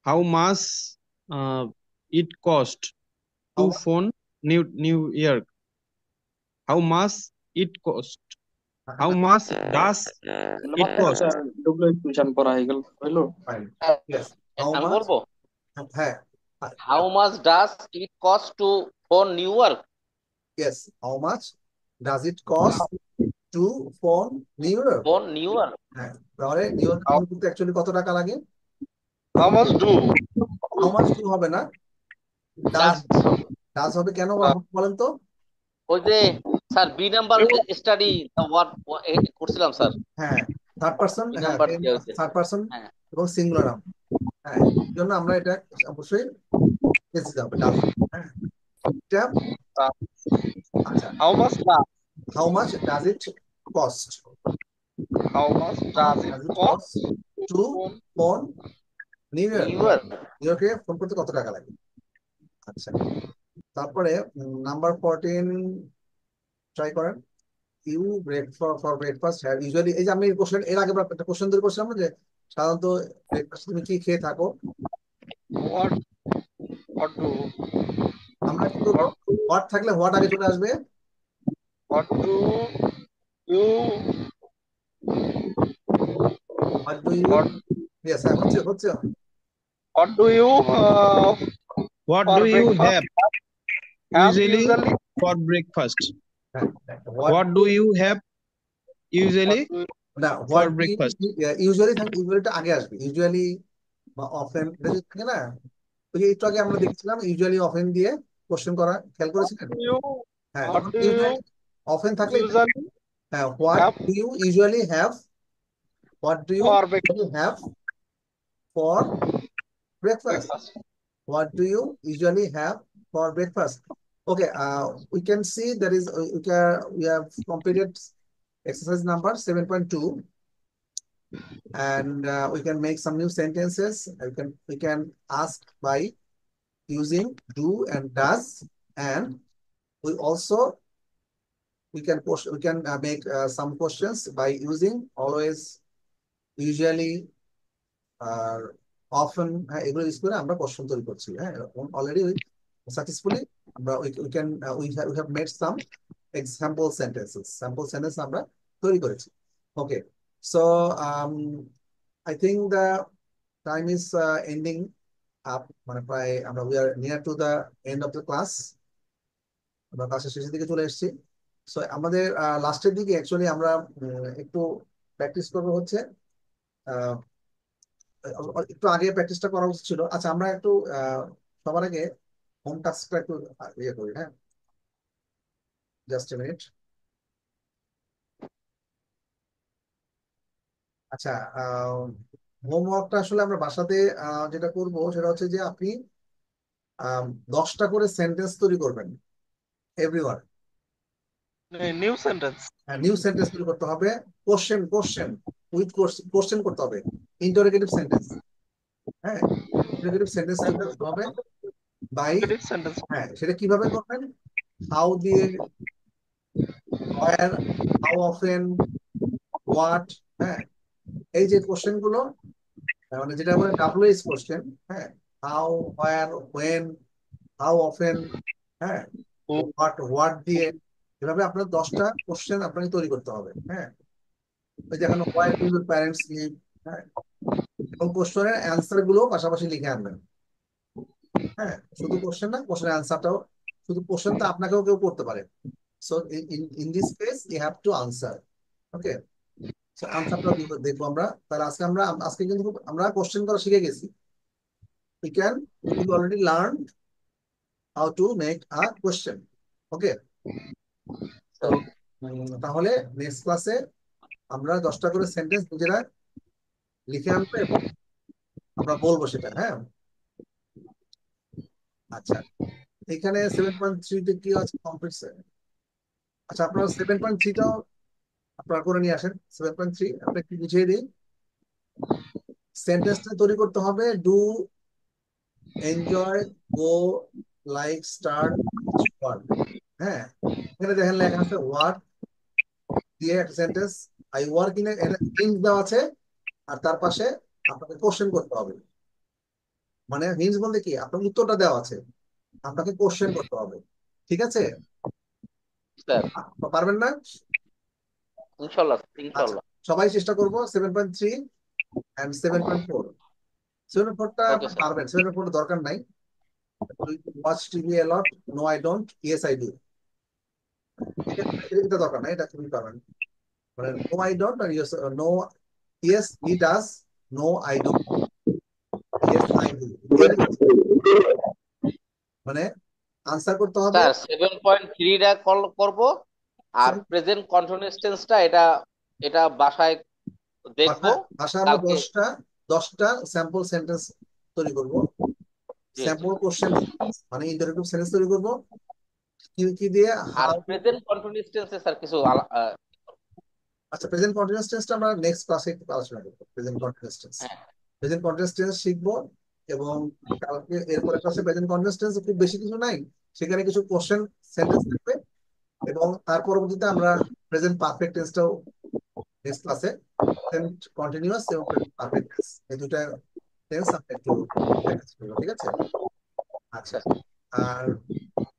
How much it cost to How- phone New York? How much it cost, how much does it cost? Tuition পড়া হয়ে গেল হইলো। Fine. Yes. How আমি much? বলবো, হ্যাঁ। How much does it cost to phone New York. Yes. How much does it cost to phone New York? Phone New York. হ্যাঁ, তাহলে new York phone করতে অ্যাকচুয়ালি কত টাকা লাগে? How much do how much do হবে না, does dust does হবে কেন বলেন তো? ওই যে sir B number study what করছিলাম স্যার, হ্যাঁ, থার্ড পারসন, বি হ্যাঁ, নাম্বার দিয়ে হয়েছে। থার্ড পারসন হ্যাঁ এবং সিঙ্গুলার নাম। হ্যাঁ, এই জন্য আমরা এটা অবশ্যই বেঁচে যাবে, ডাজ। হ্যাঁ, এটা আচ্ছা, how much does how much does it cost, how much how does much it does it cost cost to phone New York, New York. নিউ ইয়র্কে ফোন করতে কত টাকা লাগে? আচ্ছা, তারপরে নাম্বার 14 ট্রাই করেন। You for breakfast have usually, এই যে আমি কোশ্চেন এর আগে একটা কোশ্চেন তৈরি করছিলাম না, যে সাধারণত ব্রেকফাস্ট তুমি কি খেয়ে থাকো। হোয়াট হোয়াট ডু আমরা কি করবো, হোয়াট থাকলে হোয়াট আগে চলে আসবে। What do you what do you, what yes, হ্যাঁ, হচ্ছে হচ্ছে। What do you What for do you breakfast have have usually usually for breakfast? হ্যাঁ, what What do you have usually না, for হোয়াট breakfast? ইউজুয়ালি থাকে, ইউজুয়ালিটা আগে আসবে, usually বা অফেন এটা যদি থাকে না, ওই যে একটু আগে আমরা দেখছিলাম ইউজুয়ালি অফেন দিয়ে কোশ্চেন করা, খেয়াল করেছিলেন? ইউ হ্যাঁ, what do you usually often থাকলে ইউজুয়ালি হ্যাঁ, what have do you usually have, what do you for usually have for breakfast, breakfast what do you usually have for breakfast? Okay, we can see that is we have completed exercise number 7.2, and we can make some new sentences. We can ask by using do and does, and we also we can make some questions by using always, usually, আর often, হ্যাঁ, এগুলো use করে আমরা question তৈরি করছি। হ্যাঁ, already successfully আমরা we have made some example sentences, sample sentence আমরা তৈরি করেছি। Okay, so I think the time is ending up, মানে প্রায় আমরা we are near to the end of the class, আমরা ক্লাসের শেষের দিকে চলে এসেছি। সো আমাদের লাস্টের দিকে অ্যাকচুয়ালি আমরা একটু প্র্যাকটিস করবো হচ্ছে, একটু আগে প্র্যাকটিসটা করা উচিত ছিল। আচ্ছা, আমরা একটু সবার আগে হোম টাস্কটা একটু ইয়ে করি। হ্যাঁ, জাস্ট এ মিনিট। আচ্ছা, হোমওয়ার্কটা আসলে আমরা বাসাতে যেটা করব সেটা হচ্ছে যে আপনি 10টা করে সেন্টেন্স তৈরি করবেন, everyone. New sentence new sentence তৈরি করতে হবে, কোশ্চেন কোশ্চেন উইথ কোশ্চেন করতে হবে, ইন্টারোগেটিভ সেন্টেন্স। হ্যাঁ, ইন্টারোগেটিভ সেন্টেন্স তৈরি করতে হবে বাই, সেন্টেন্স হ্যাঁ, সেটা কিভাবে করবেন, হাউ দিয়ে, where, how often, what, হ্যাঁ, এই যে কোশ্চেন গুলো, মানে যেটা বলে WH কোশ্চেন, হ্যাঁ, how, where, when, how often, হ্যাঁ, what দিয়ে, এভাবে আপনার 10টা কোশ্চেন আপনাকে তৈরি করতে হবে। হ্যাঁ, ওই যে এখন why do your parents leave, হ্যাঁ, এবং কোশ্চেনের অ্যান্সার গুলো পাশাপাশি লিখে আনবেন। হ্যাঁ, শুধু কোশ্চেন না, কোশ্চেনের অ্যান্সারটাও, শুধু কোশ্চেন তো আপনাকেও কেউ করতে পারে। So in this case you have to answer. Okay, আনসারটা দেখবো আমরা। তাহলে আজকে কিন্তু আমরা কোশ্চেন করা শিখে গেছি। we already learned how to make a question. ওকে, তো তাহলে নেক্সট ক্লাসে আমরা 10টা করে সেন্টেন্স নিজেরা লিখে আনবো এবং আমরা বলবো সেটা। হ্যাঁ, আচ্ছা, এখানে 7.3 কি আছে কমপ্লিট। আচ্ছা, আপনারা 7.3টাও আপনারা করে নিয়ে আসেন। 7.3 আমরা একটু বুঝিয়ে দিই। সেন্টেন্সটা তৈরি করতে হবে do, enjoy, go, like, start, word. হ্যাঁ, এখানে দেখেন লেখা আছে ওয়ার্ড দিয়ে একটা sentence, I work in, hint দেওয়া আছে, আর তার পাশে আপনাকে কোশ্চেন করতে হবে। মানে হিন্ট বলতে কি, আপনার উত্তরটা দেওয়া আছে, আপনাকে কোশ্চেন করতে হবে। ঠিক আছে, স্যার পারবেন না? ইনশাল্লাহ আচ্ছা, ইনশাল্লাহ। সবাই চেষ্টা করবো। 7.3 and 7.4, 7.4টা ওকে আপনি স্যার। পারবেন, 7.4 দরকার নাই। Watch TV a lot, no I don't, yes I do, এটা দরকার নাই, এটা তুমি পারবেন। মানে no I don't আর no, yes he does, no I don't, yes I do, মানে আনসার করতে হবে স্যার 7.3টা কল করব, আর প্রেজেন্ট কন্টিনিউয়াস টেন্সটা এটা এটা বাসায় দেখবো ভাষা আমরা কালকে। 10টা স্যাম্পল সেন্টেন্স তৈরি করব, জি জি। স্যাম্পল কোশ্চেন মানে ইন্টারোগেটিভ সেন্টেন্স তৈরি করব কি দিয়ে আর হাউ। প্রেজেন্ট কন্টিনিউয়াস টেন্সে স্যার কিছু আচ্ছা, প্রেজেন্ট কন্টিনিউয়াস টেন্সটা আমরা নেক্সট ক্লাসে একটু আলোচনা করব। প্রেজেন্ট কন্টিনিউয়াস টেন্স, হ্যাঁ প্রেজেন্ট কন্টিনিউয়াস টেন্স শিখবো, এবং কালকে এরপরে ক্লাসে প্রেজেন্ট কন্টিনিউয়াস টেন্স খুব বেশি কিছু নাই, সেখানে কিছু কোশ্চেন সেন্টেন্স থাকবে, এবং তার পরবর্তীতে আমরা প্রেজেন্ট পারফেক্ট টেন্সটাও নেক্সট ক্লাসে, প্রেজেন্ট কন্টিনিউয়াস এবং প্রেজেন্ট পারফেক্ট টেন্স এই দুটা টেন্স আমরা একটু প্র্যাকটিস করবো, ঠিক আছে? আচ্ছা, আর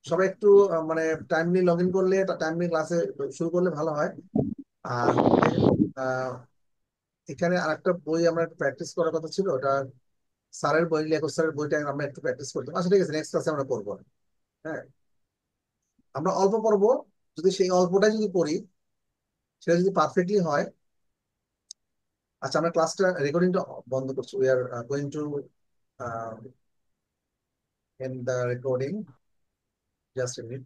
সবাই একটু মানে টাইমলি লগ ইন করলে, টাইমলি ক্লাসে শুরু করলে ভালো হয়। আর আহ, এখানে আরেকটা বই আমরা প্র্যাকটিস করার কথা ছিল, ওটা স্যারের বই, লেখক স্যারের বইটা আমরা একটু প্র্যাকটিস করতাম। আচ্ছা ঠিক আছে, নেক্সট ক্লাসে আমরা করবো। হ্যাঁ, আমরা অল্প পড়বো, যদি সেই অল্পটাই যদি পড়ি সেটা যদি পারফেক্টলি হয়। আচ্ছা, আমরা ক্লাসটা রেকর্ডিংটা বন্ধ করছি। We are going to end the recording, just a minute.